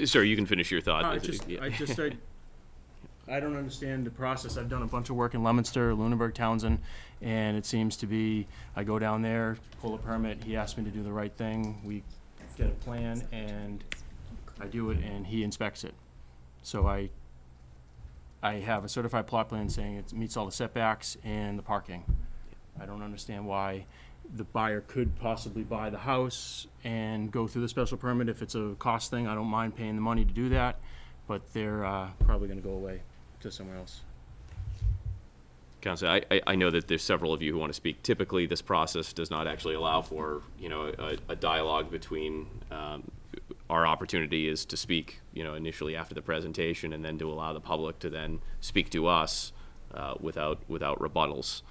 Sir, you can finish your thought. I don't understand the process. I've done a bunch of work in Leominster, Lunenburg, Townsend, and it seems to be, I go down there, pull a permit, he asked me to do the right thing, we get a plan, and I do it, and he inspects it. So I have a certified plot plan saying it meets all the setbacks and the parking. I don't understand why the buyer could possibly buy the house and go through the special permit. If it's a cost thing, I don't mind paying the money to do that, but they're probably gonna go away to somewhere else. Council, I know that there's several of you who want to speak. Typically, this process does not actually allow for, a dialogue between, our opportunity is to speak, initially after the presentation, and then to allow the public to then speak to us, without rebuttals.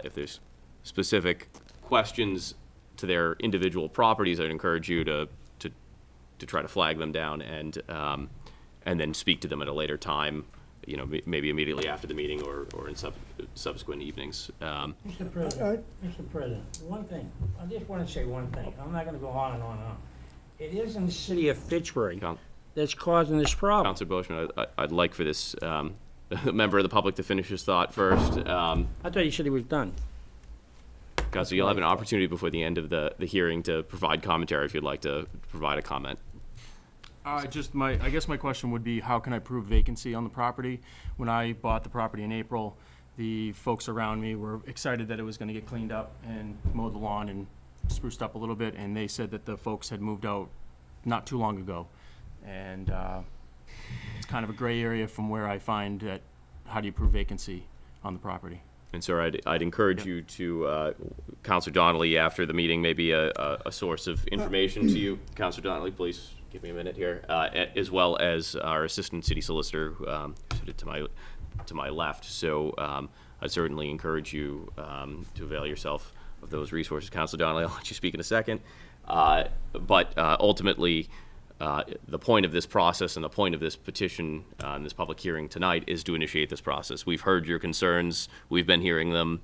If there's specific questions to their individual properties, I'd encourage you to try to flag them down and then speak to them at a later time, maybe immediately after the meeting or in subsequent evenings. Mr. President, one thing, I just want to say one thing. I'm not going to go on and on and on. It is in the city of Fitchburg that's causing this problem. Councilor Boishman, I'd like for this member of the public to finish his thought first. I thought you said he was done. Councilor, you'll have an opportunity before the end of the hearing to provide commentary if you'd like to provide a comment. I guess my question would be, how can I prove vacancy on the property? When I bought the property in April, the folks around me were excited that it was gonna get cleaned up and mowed the lawn and spruced up a little bit, and they said that the folks had moved out not too long ago. And it's kind of a gray area from where I find that, how do you prove vacancy on the property? And sir, I'd encourage you to, Councilor Donnelly, after the meeting, maybe a source of information to you. Councilor Donnelly, please give me a minute here, as well as our Assistant City Solicitor, seated to my left. So I'd certainly encourage you to avail yourself of those resources. Councilor Donnelly, I'll let you speak in a second. But ultimately, the point of this process and the point of this petition and this public hearing tonight is to initiate this process. We've heard your concerns. We've been hearing them.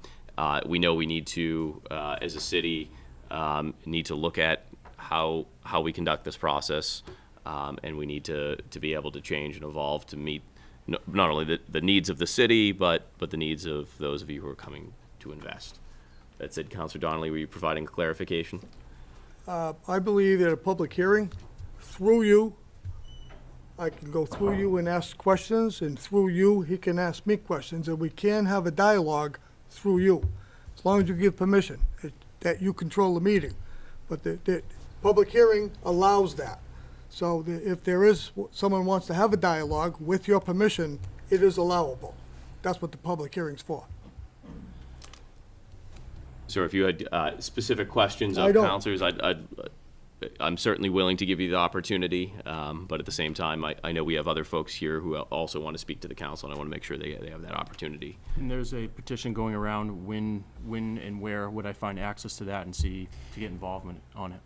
We know we need to, as a city, need to look at how we conduct this process, and we need to be able to change and evolve to meet not only the needs of the city, but the needs of those of you who are coming to invest. That said, Councilor Donnelly, were you providing clarification? I believe that a public hearing, through you, I can go through you and ask questions, and through you, he can ask me questions, and we can have a dialogue through you, as long as you give permission, that you control the meeting. But the public hearing allows that. So if there is, someone wants to have a dialogue with your permission, it is allowable. That's what the public hearing's for. Sir, if you had specific questions I of don't. councilors, I'm certainly willing to give you the opportunity, but at the same time, I know we have other folks here who also want to speak to the council, and I want to make sure they have that opportunity. And there's a petition going around, when and where would I find access to that and to get involvement on it?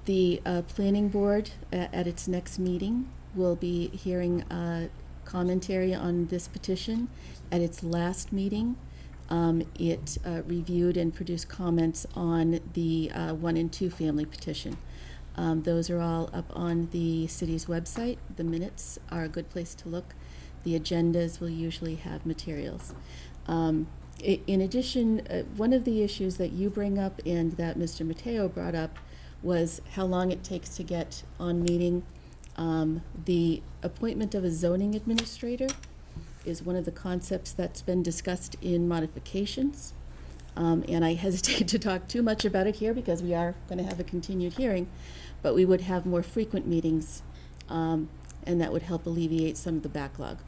The planning board at its next meeting will be hearing commentary on this petition. At its last meeting, it reviewed and produced comments on the 1 and 2 family petition. Those are all up on the city's website. The minutes are a good place to look. The agendas will usually have materials. In addition, one of the issues that you bring up and that Mr. Mateo brought up was how long it takes to get on meeting. The appointment of a zoning administrator is one of the concepts that's been discussed in modifications. And I hesitate to talk too much about it here because we are going to have a continued hearing, but we would have more frequent meetings, and that would help alleviate some of the backlog.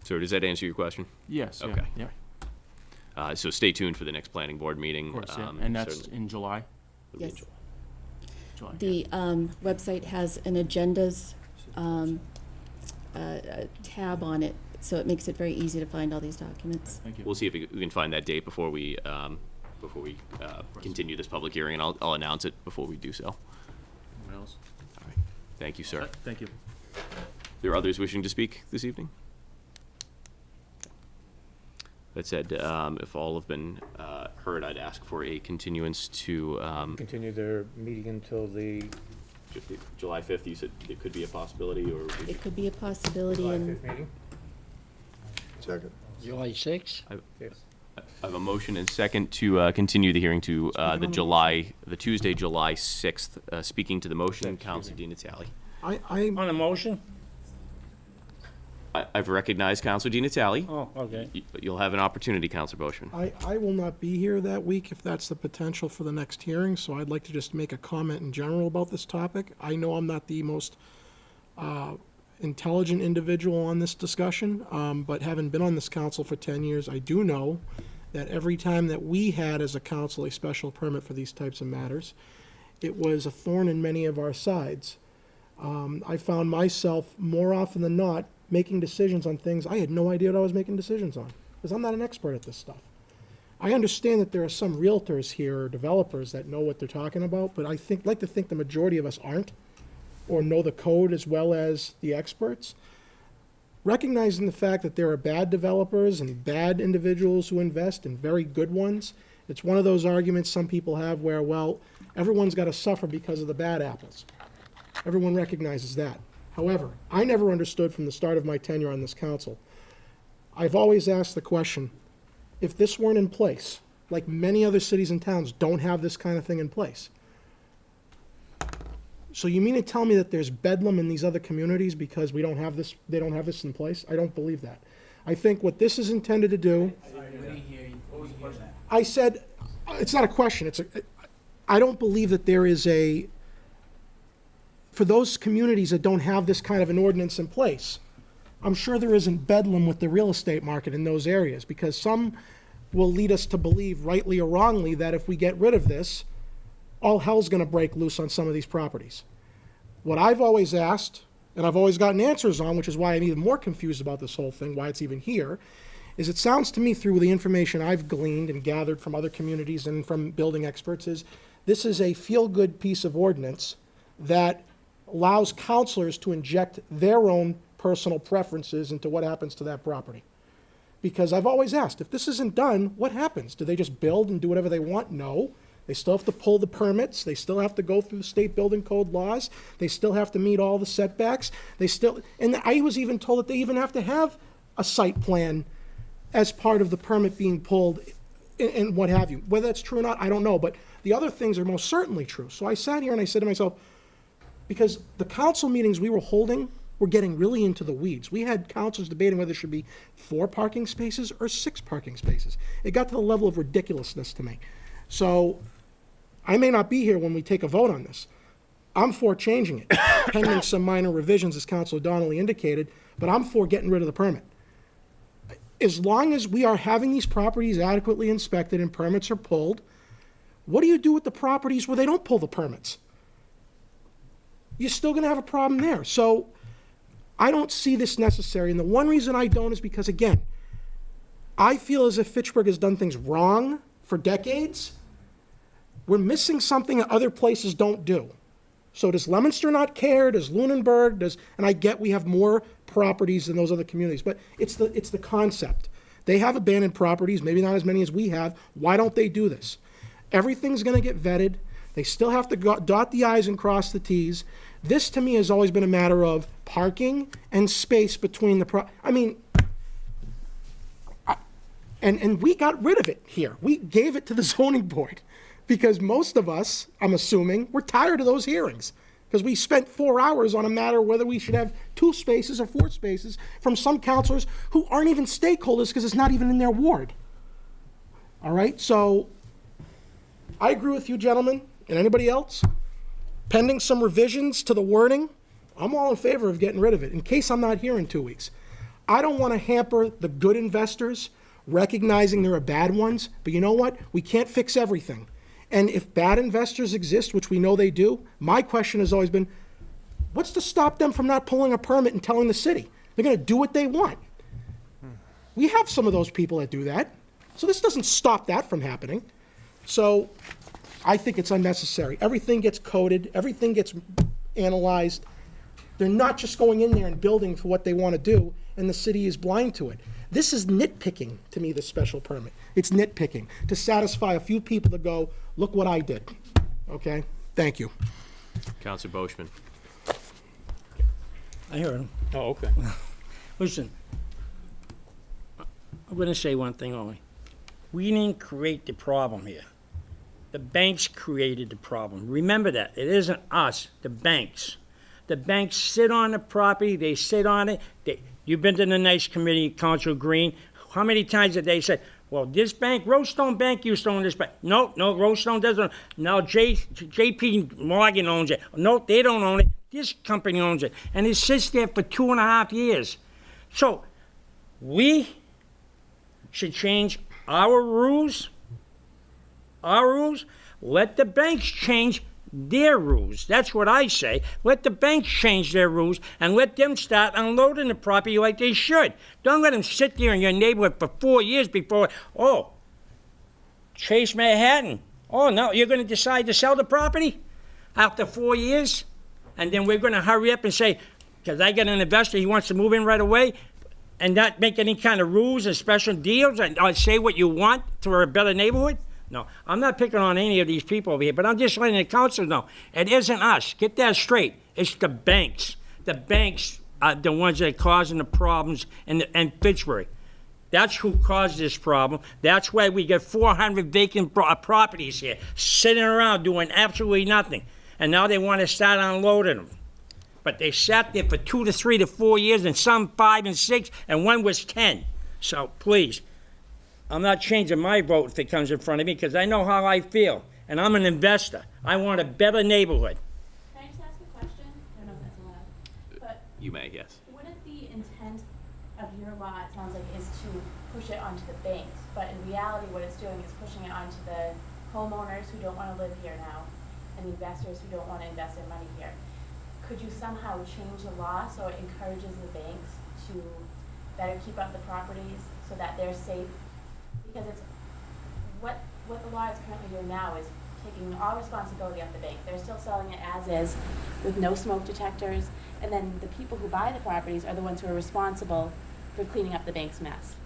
So does that answer your question? Yes, yeah, Okay. yeah, So stay tuned for the next planning board meeting. of course, yeah. And that's certainly in July? it'll be in Yes. July. July. The website has an agendas tab on it, so it makes it very easy to find all these documents. Thank you. We'll see if we can find that date before we continue this public hearing, and I'll announce it before we do so. Anyone else? All right. Thank you, sir. Thank you. There are others wishing to speak this evening? That said, if all have been heard, I'd ask for a continuance to Continue their meeting until the July 5th. You said it could be a possibility, or It could be a possibility, July and 5th meeting? Second. July 6th? I have a motion and second to continue the hearing to the Tuesday, July 6th. Speaking to the motion, Counsel Di Natale. On the motion? I've recognized Counsel Di Natale. Oh, okay. You'll have an opportunity, Counsel Boishman. I will not be here that week if that's the potential for the next hearing, so I'd like to just make a comment in general about this topic. I know I'm not the most intelligent individual on this discussion, but having been on this council for 10 years, I do know that every time that we had as a council a special permit for these types of matters, it was a thorn in many of our sides. I found myself more often than not making decisions on things I had no idea what I was making decisions on, because I'm not an expert at this stuff. I understand that there are some realtors here or developers that know what they're talking about, but like to think the majority of us aren't, or know the code as well as the experts. Recognizing the fact that there are bad developers and bad individuals who invest and very good ones, it's one of those arguments some people have where, well, everyone's got to suffer because of the bad apples. Everyone recognizes that. However, I never understood from the start of my tenure on this council. I've always asked the question, if this weren't in place, like many other cities and towns don't have this kind of thing in place. So you mean to tell me that there's bedlam in these other communities because we don't have this, they don't have this in place? I don't believe that. I think what this is intended to do. I said, it's not a question, I don't believe that there is for those communities that don't have this kind of an ordinance in place, I'm sure there isn't bedlam with the real estate market in those areas, because some will lead us to believe, rightly or wrongly, that if we get rid of this, all hell's gonna break loose on some of these properties. What I've always asked, and I've always gotten answers on, which is why I'm even more confused about this whole thing, why it's even here, is it sounds to me through the information I've gleaned and gathered from other communities and from building experts is, this is a feel-good piece of ordinance that allows counselors to inject their own personal preferences into what happens to that property. Because I've always asked, if this isn't done, what happens? Do they just build and do whatever they want? No. They still have to pull the permits. They still have to go through the state building code laws. They still have to meet all the setbacks. And I was even told that they even have to have a site plan as part of the permit being pulled and what have you. Whether that's true or not, I don't know. But the other things are most certainly true. So I sat here and I said to myself, because the council meetings we were holding were getting really into the weeds. We had councilors debating whether there should be 4 parking spaces or 6 parking spaces. It got to the level of ridiculousness to me. So I may not be here when we take a vote on this. I'm for changing it, pending some minor revisions, as Councilor Donnelly indicated, but I'm for getting rid of the permit. As long as we are having these properties adequately inspected and permits are pulled, what do you do with the properties where they don't pull the permits? You're still going to have a problem there. So I don't see this necessary. And the one reason I don't is because, again, I feel as if Fitchburg has done things wrong for decades. We're missing something that other places don't do. So does Leominster not care? Does Lunenburg? And I get we have more properties than those other communities, but it's the concept. They have abandoned properties, maybe not as many as we have. Why don't they do this? Everything's going to get vetted. They still have to dot the i's and cross the t's. This, to me, has always been a matter of parking and space between the and we got rid of it here. We gave it to the zoning board because most of us, I'm assuming, were tired of those hearings because we spent 4 hours on a matter whether we should have 2 spaces or 4 spaces from some counselors who aren't even stakeholders because it's not even in their ward. All right, so I agree with you, gentlemen, and anybody else. Pending some revisions to the wording, I'm all in favor of getting rid of it, in case I'm not here in 2 weeks. I don't want to hamper the good investors, recognizing there are bad ones, but you know what? We can't fix everything. And if bad investors exist, which we know they do, my question has always been, what's to stop them from not pulling a permit and telling the city? They're going to do what they want. We have some of those people that do that. So this doesn't stop that from happening. So I think it's unnecessary. Everything gets coded, everything gets analyzed. They're not just going in there and building for what they want to do, and the city is blind to it. This is nitpicking to me, this special permit. It's nitpicking to satisfy a few people to go, look what I did. Okay? Thank you. Councilor Boishman. I heard him. Oh, okay. Listen, I'm going to say one thing only. We didn't create the problem here. The banks created the problem. Remember that. It isn't us, the banks. The banks sit on the property, they sit on it. You've been to the nice committee, Council Green. How many times did they say, well, this bank, Roadstone Bank used to own this bank. No, Roadstone doesn't. Now J.P. Morgan owns it. No, they don't own it. This company owns it. And it sits there for 2.5 years. So we should change our rules. Let the banks change their rules. That's what I say. Let the banks change their rules and let them start unloading the property like they should. Don't let them sit there in your neighborhood for 4 years before, oh, Chase Manhattan. Oh, no, you're going to decide to sell the property after 4 years? And then we're going to hurry up and say, because I got an investor, he wants to move in right away, and not make any kind of rules and special deals and say what you want for a better neighborhood? No, I'm not picking on any of these people over here, but I'm just letting the council know. It isn't us. Get that straight. It's the banks. The banks are the ones that are causing the problems in Fitchburg. That's who caused this problem. That's why we got 400 vacant properties here, sitting around doing absolutely nothing. And now they want to start unloading them. But they sat there for 2 to 3 to 4 years, and some 5 and 6, and one was 10. So please, I'm not changing my vote if it comes in front of me, because I know how I feel, and I'm an investor. I want a better neighborhood. Can I just ask a question? I don't know if that's allowed, but You may, yes. wouldn't the intent of your law, it sounds like, is to push it onto the banks, but in reality, what it's doing is pushing it onto the homeowners who don't want to live here now, and investors who don't want to invest their money here. Could you somehow change the law so it encourages the banks to better keep up the properties so that they're safe? Because it's, what the law is currently doing now is taking all responsibility off the bank. They're still selling it as is with no smoke detectors, and then the people who buy the properties are the ones who are responsible for cleaning up the bank's mess.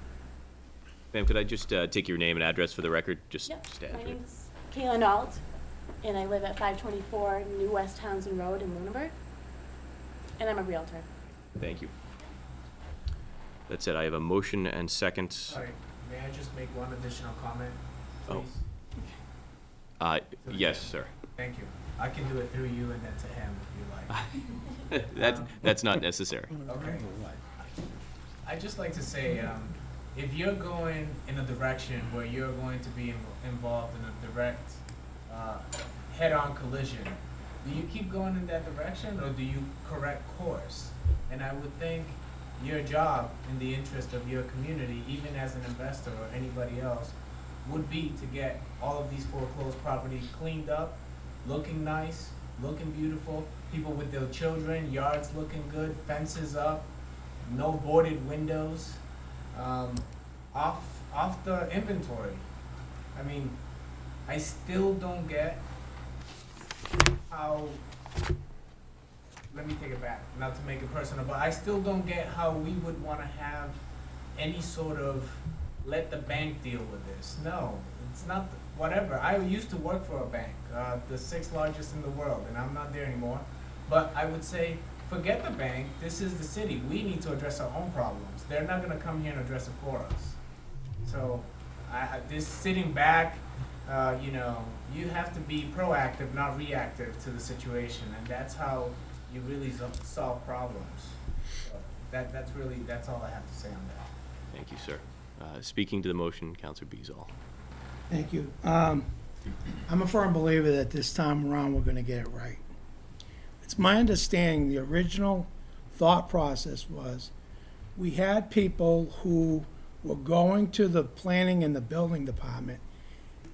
Ma'am, could I just take your name and address for the record? Just Yep, to add my to it. name's Kayla Nault, and I live at 524 New West Townsend Road in Lunenburg, and I'm a Realtor. Thank you. That said, I have a motion and second. Sorry, may I just make one additional comment, Oh. please? Yes, sir. Thank you. I can do it through you and then to him if you like. That's not necessary. Okay. I'd just like to say, if you're going in a direction where you're going to be involved in a direct head-on collision, do you keep going in that direction or do you correct course? And I would think your job in the interest of your community, even as an investor or anybody else, would be to get all of these foreclosed properties cleaned up, looking nice, looking beautiful, people with their children, yards looking good, fences up, no boarded windows, off the inventory. I mean, I still don't get how, let me take it back, not to make it personal, but I still don't get how we would want to have any sort of let the bank deal with this. No, it's not, whatever. I used to work for a bank, the 6th largest in the world, and I'm not there anymore. But I would say, forget the bank, this is the city. We need to address our own problems. They're not gonna come here and address it for us. So, this sitting back, you have to be proactive, not reactive to the situation, and that's how you really solve problems. So that's all I have to say on that. Thank you, sir. Speaking to the motion, Councilor Beazall. Thank you. I'm a firm believer that this time around, we're gonna get it right. It's my understanding, the original thought process was, we had people who were going to the planning and the building department,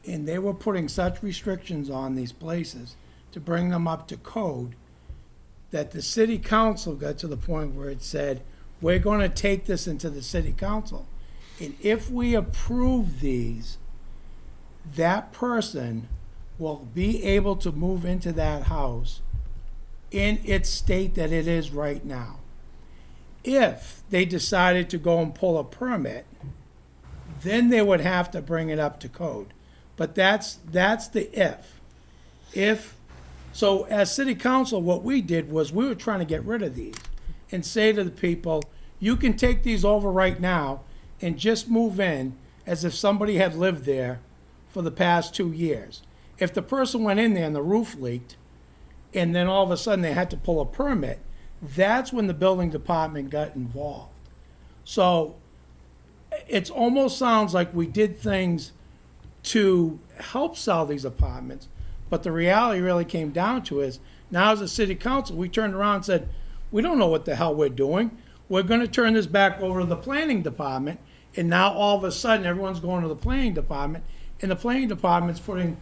and they were putting such restrictions on these places to bring them up to code, that the city council got to the point where it said, we're gonna take this into the city council. And if we approve these, that person will be able to move into that house in its state that it is right now. If they decided to go and pull a permit, then they would have to bring it up to code. But that's the if. So as city council, what we did was we were trying to get rid of these and say to the people, you can take these over right now and just move in as if somebody had lived there for the past 2 years. If the person went in there and the roof leaked, and then all of a sudden they had to pull a permit, that's when the building department got involved. So it almost sounds like we did things to help sell these apartments, but the reality really came down to is, now as a city council, we turned around and said, we don't know what the hell we're doing. We're gonna turn this back over to the planning department, and now all of a sudden, everyone's going to the planning department, and the planning department's putting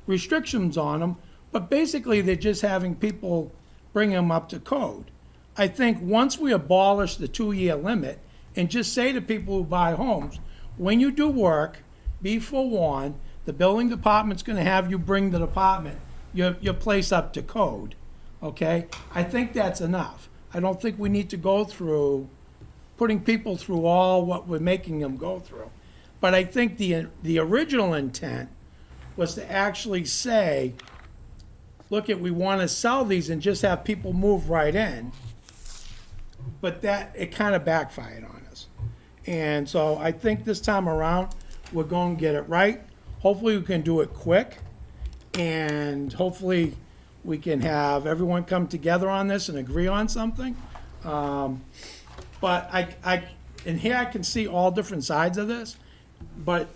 restrictions on them, but basically, they're just having people bring them up to code. I think once we abolish the 2-year limit and just say to people who buy homes, when you do work, be forewarned, the building department's gonna have you bring the department, your place up to code, okay? I think that's enough. I don't think we need to go through putting people through all what we're making them go through. But I think the original intent was to actually say, look, we want to sell these and just have people move right in. But it kind of backfired on us. And so I think this time around, we're going to get it right. Hopefully, we can do it quick. And hopefully, we can have everyone come together on this and agree on something. But and here I can see all different sides of this. But,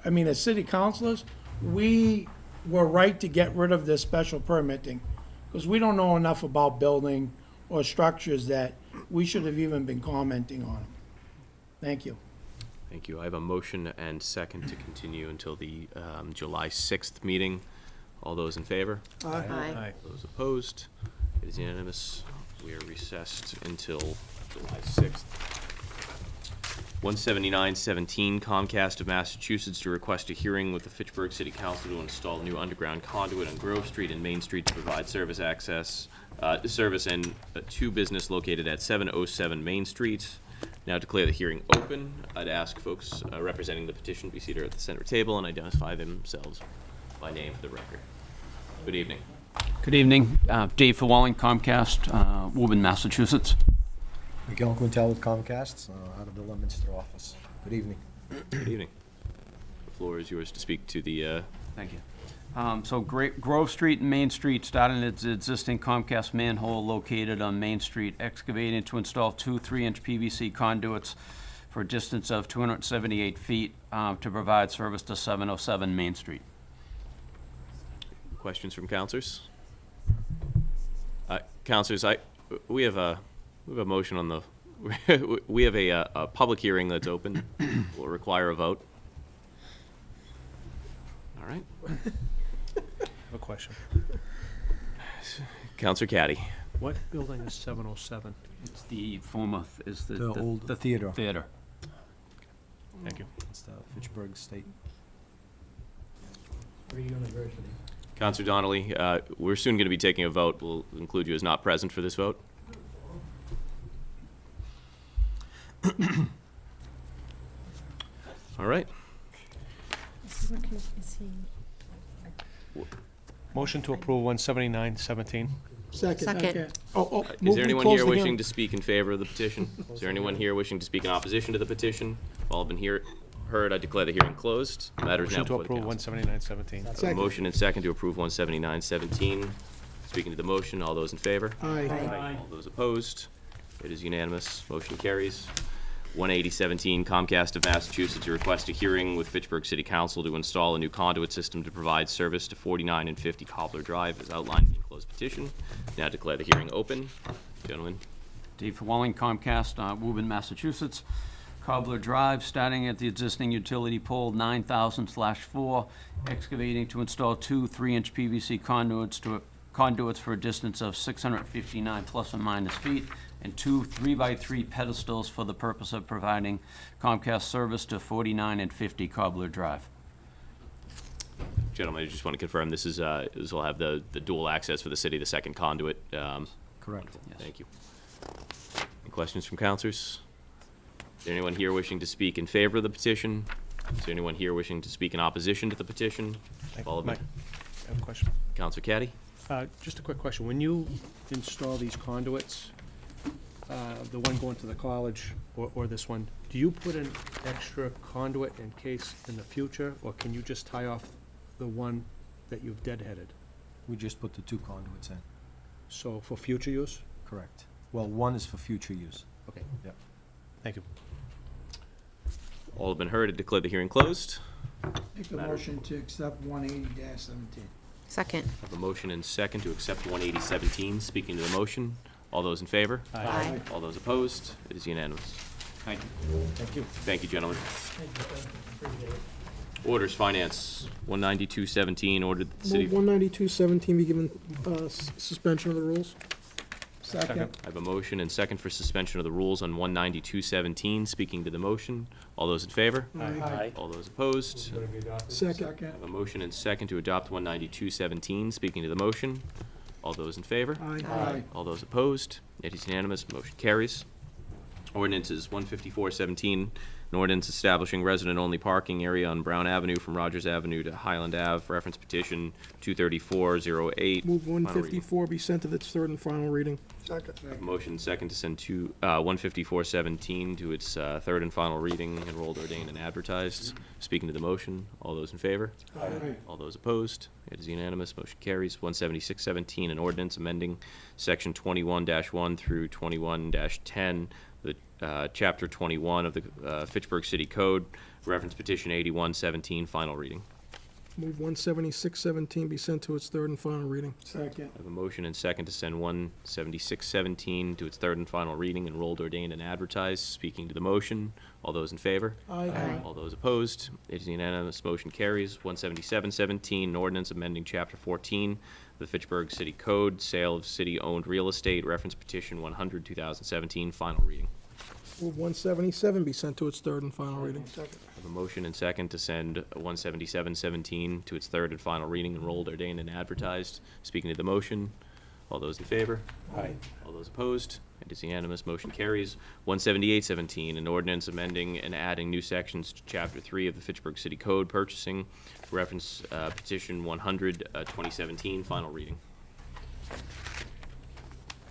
I mean, as city councilors, we were right to get rid of this special permitting, because we don't know enough about building or structures that we should have even been commenting on them. Thank you. Thank you. I have a motion and second to continue until the July 6th meeting. All those in favor? Aye. Those opposed? It is unanimous. We are recessed until July 6th. 17917 Comcast of Massachusetts to request a hearing with the Fitchburg City Council to install new underground conduit on Grove Street and Main Street to provide service and to business located at 707 Main Street. Now declare the hearing open. I'd ask folks representing the petition be seated at the center table and identify themselves by name for the record. Good evening. Good evening. Dave Fawelling, Comcast, Woburn, Massachusetts. Miguel Quintel with Comcast, out of the Leominster office. Good evening. Good evening. The floor is yours to speak to the... Thank you. So Grove Street and Main Street, starting at the existing Comcast manhole located on Main Street, excavating to install 2 3-inch PVC conduits for a distance of 278 feet to provide service to 707 Main Street. Questions from counselors? Counselors, we have a motion on the, we have a public hearing that's open. Will require a vote. All right. A question. Counselor Caddy. What building is 707? It's the former, is The old theater. theater. Thank you. It's the Fitchburg State. Counselor Donnelly, we're soon going to be taking a vote. We'll include you as not present for this vote. All right. Motion to approve 17917. Second. Is there anyone here wishing to speak in favor of the petition? Is there anyone here wishing to speak in opposition to the petition? All have been heard. I declare the hearing closed. Matter is now Motion to before the approve council. 17917. I have a motion and second to approve 17917. Speaking to the motion, all those in favor? Aye. All those opposed? It is unanimous. Motion carries. 18017 Comcast of Massachusetts to request a hearing with Fitchburg City Council to install a new conduit system to provide service to 49 and 50 Cobbler Drive as outlined in the enclosed petition. Now declare the hearing open. Gentlemen. Dave Fawelling, Comcast, Woburn, Massachusetts. Cobbler Drive, starting at the existing utility pole 9000/4, excavating to install 2 3-inch PVC conduits for a distance of 659 plus or minus feet, and 2 3x3 pedestals for the purpose of providing Comcast service to 49 and 50 Cobbler Drive. Gentlemen, I just want to confirm this will have the dual access for the city, the second conduit. Correct. Yes. Thank you. Any questions from councilors? Is there anyone here wishing to speak in favor of the petition? Is there anyone here wishing to speak in opposition to the petition? Followed by Mike, I have a question. Councilor Caddy. Just a quick question. When you install these conduits, the one going to the college or this one, do you put an extra conduit in case in the future, or can you just tie off the one that you've deadheaded? We just put the 2 conduits in. So for future use? Correct. Well, one is for future use. Okay. Yep. Thank you. All have been heard. I declare the hearing closed. Make a motion to accept 180-17. Second. I have a motion and second to accept 18017. Speaking to the motion, all those in favor? Aye. All those opposed? It is unanimous. Thank you. Thank you. Thank you, gentlemen. Orders, finance, 19217, ordered that the city... Move 192-17 be given suspension of the rules. Second. I have a motion and second for suspension of the rules on 19217. Speaking to the motion, all those in favor? Aye. All those opposed? Second. I have a motion and second to adopt 19217. Speaking to the motion, all those in favor? Aye. All those opposed? It is unanimous. Motion carries. Ordinances 15417, an ordinance establishing resident-only parking area on Brown Avenue from Rogers Avenue to Highland Ave. Reference petition 23408. Move Final reading. 154 be sent to its third and final reading. Second. I have a motion second to send 15417 to its third and final reading, enrolled, ordained, and advertised. Speaking to the motion, all those in favor? Aye. All those opposed? It is unanimous. Motion carries. 17617, an ordinance amending section 21-1 through 21-10, the chapter 21 of the Fitchburg City Code. Reference petition 8117, final reading. Move 176-17 be sent to its third and final reading. Second. I have a motion and second to send 17617 to its third and final reading, enrolled, ordained, and advertised. Speaking to the motion, all those in favor? Aye. All those opposed? It is unanimous. Motion carries. 17717, an ordinance amending Chapter 14 of the Fitchburg City Code, sale of city-owned real estate. Reference petition 100, 2017, final reading. Move 177 be sent to its third and final reading. I have a motion and second to send 17717 to its third and final reading, enrolled, ordained, and advertised. Speaking to the motion, all those in favor? Aye. All those opposed? It is unanimous. Motion carries. 17817, an ordinance amending and adding new sections to Chapter 3 of the Fitchburg City Code, purchasing. Reference petition 100, 2017, final reading.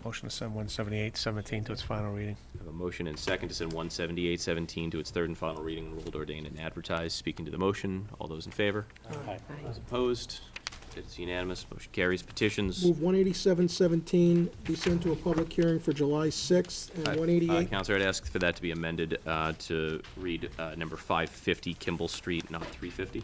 Motion to send 17817 to its final reading. I have a motion and second to send 17817 to its third and final reading, enrolled, ordained, and advertised. Speaking to the motion, all those in favor? Aye. Those opposed? It's unanimous. Motion carries. Petitions. Move 187-17 be sent to a public hearing for July 6th, and 188. Counselor, I'd ask for that to be amended to read number 550 Kimball Street, not 350.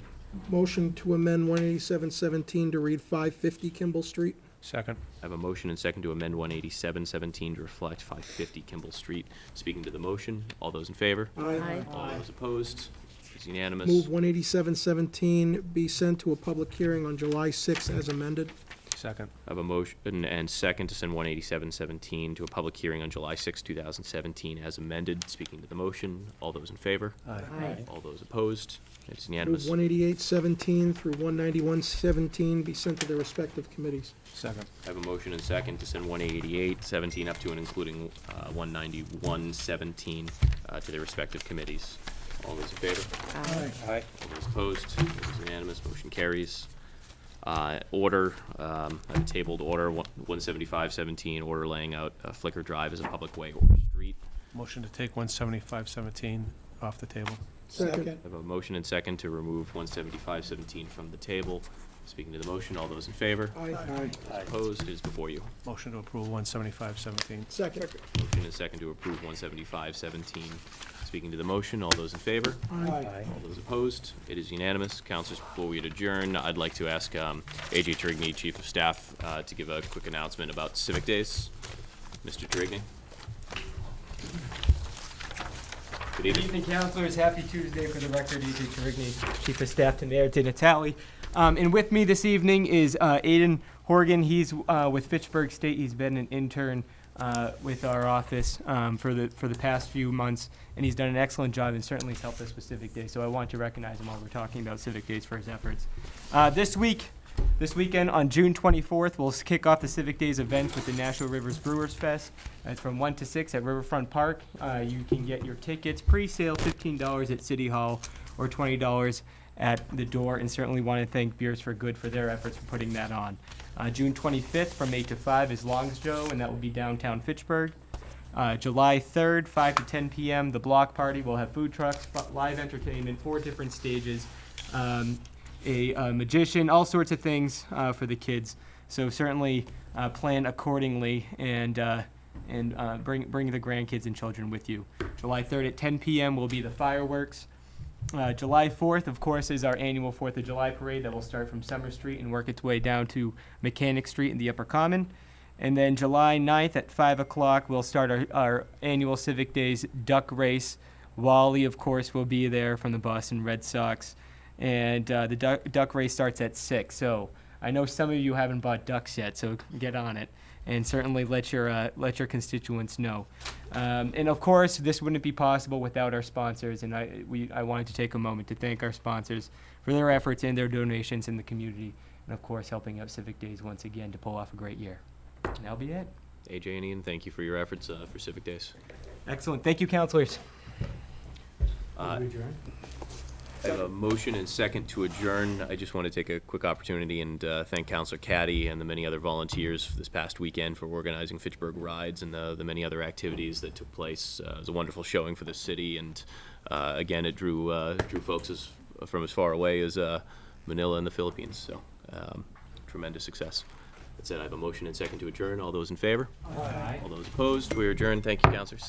Motion to amend 187-17 to read 550 Kimball Street. Second. I have a motion and second to amend 18717 to reflect 550 Kimball Street. Speaking to the motion, all those in favor? Aye. All those opposed? It's unanimous. Move 187-17 be sent to a public hearing on July 6th as amended. Second. I have a motion and second to send 18717 to a public hearing on July 6, 2017 as amended. Speaking to the motion, all those in favor? Aye. All those opposed? It's Move unanimous. 188-17 through 191-17 be sent to their respective committees. Second. I have a motion and second to send 18817 up to and including 19117 to their respective committees. All those in favor? Aye. All those opposed? It is unanimous. Motion carries. Order, I have a tabled order, 17517, order laying out Flicker Drive as a public way or street. Motion to take 17517 off the table. Second. I have a motion and second to remove 17517 from the table. Speaking to the motion, all those in favor? Aye. Opposed? It is before you. Motion to approve 17517. Second. Motion and second to approve 17517. Speaking to the motion, all those in favor? Aye. All those opposed? It is unanimous. Councilors, before we adjourn, I'd like to ask A.J. Trigny, Chief of Staff, to give a quick announcement about Civic Days. Mr. Trigny? Good Good evening. evening, councilors. Happy Tuesday for the record. E.J. Trivigny, Chief of Staff to Mayor Di Natale. And with me this evening is Aiden Horgan. He's with Fitchburg State. He's been an intern with our office for the past few months, and he's done an excellent job and certainly has helped us with Civic Day. So I want to recognize him while we're talking about Civic Days for his efforts. This weekend on June 24th, we'll kick off the Civic Days event with the Nashua Rivers Brewers Fest. It's from 1 to 6 at Riverfront Park. You can get your tickets pre-sale $15 at City Hall or $20 at the door, and certainly want to thank Beers for Good for their efforts for putting that on. June 25th from 8 to 5 is Longs Joe, and that will be downtown Fitchburg. July 3rd, 5 to 10 p.m., the block party will have food trucks, live entertainment, 4 different stages, a magician, all sorts of things for the kids. So certainly plan accordingly and bring the grandkids and children with you. July 3rd at 10 p.m. will be the fireworks. July 4th, of course, is our annual 4th of July parade that will start from Summer Street and work its way down to Mechanic Street in the Upper Common. And then July 9th at 5 o'clock, we'll start our annual Civic Days duck race. Wally, of course, will be there from the Boston Red Sox. And the duck race starts at 6. So I know some of you haven't bought ducks yet, so get on it. And certainly let your constituents know. And of course, this wouldn't be possible without our sponsors. And I wanted to take a moment to thank our sponsors for their efforts and their donations in the community. And of course, helping out Civic Days once again to pull off a great year. And that'll be it. AJ and Ian, thank you for your efforts for Civic Days. Excellent. Thank you, counselors. I have a motion and second to adjourn. I just want to take a quick opportunity and thank Councilor Caddy and the many other volunteers this past weekend for organizing Fitchburg Rides and the many other activities that took place. It was a wonderful showing for the city, and again, it drew folks from as far away as Manila and the Philippines. So tremendous success. That said, I have a motion and second to adjourn. All those in favor? Aye. All those opposed? We are adjourned. Thank you, councilors.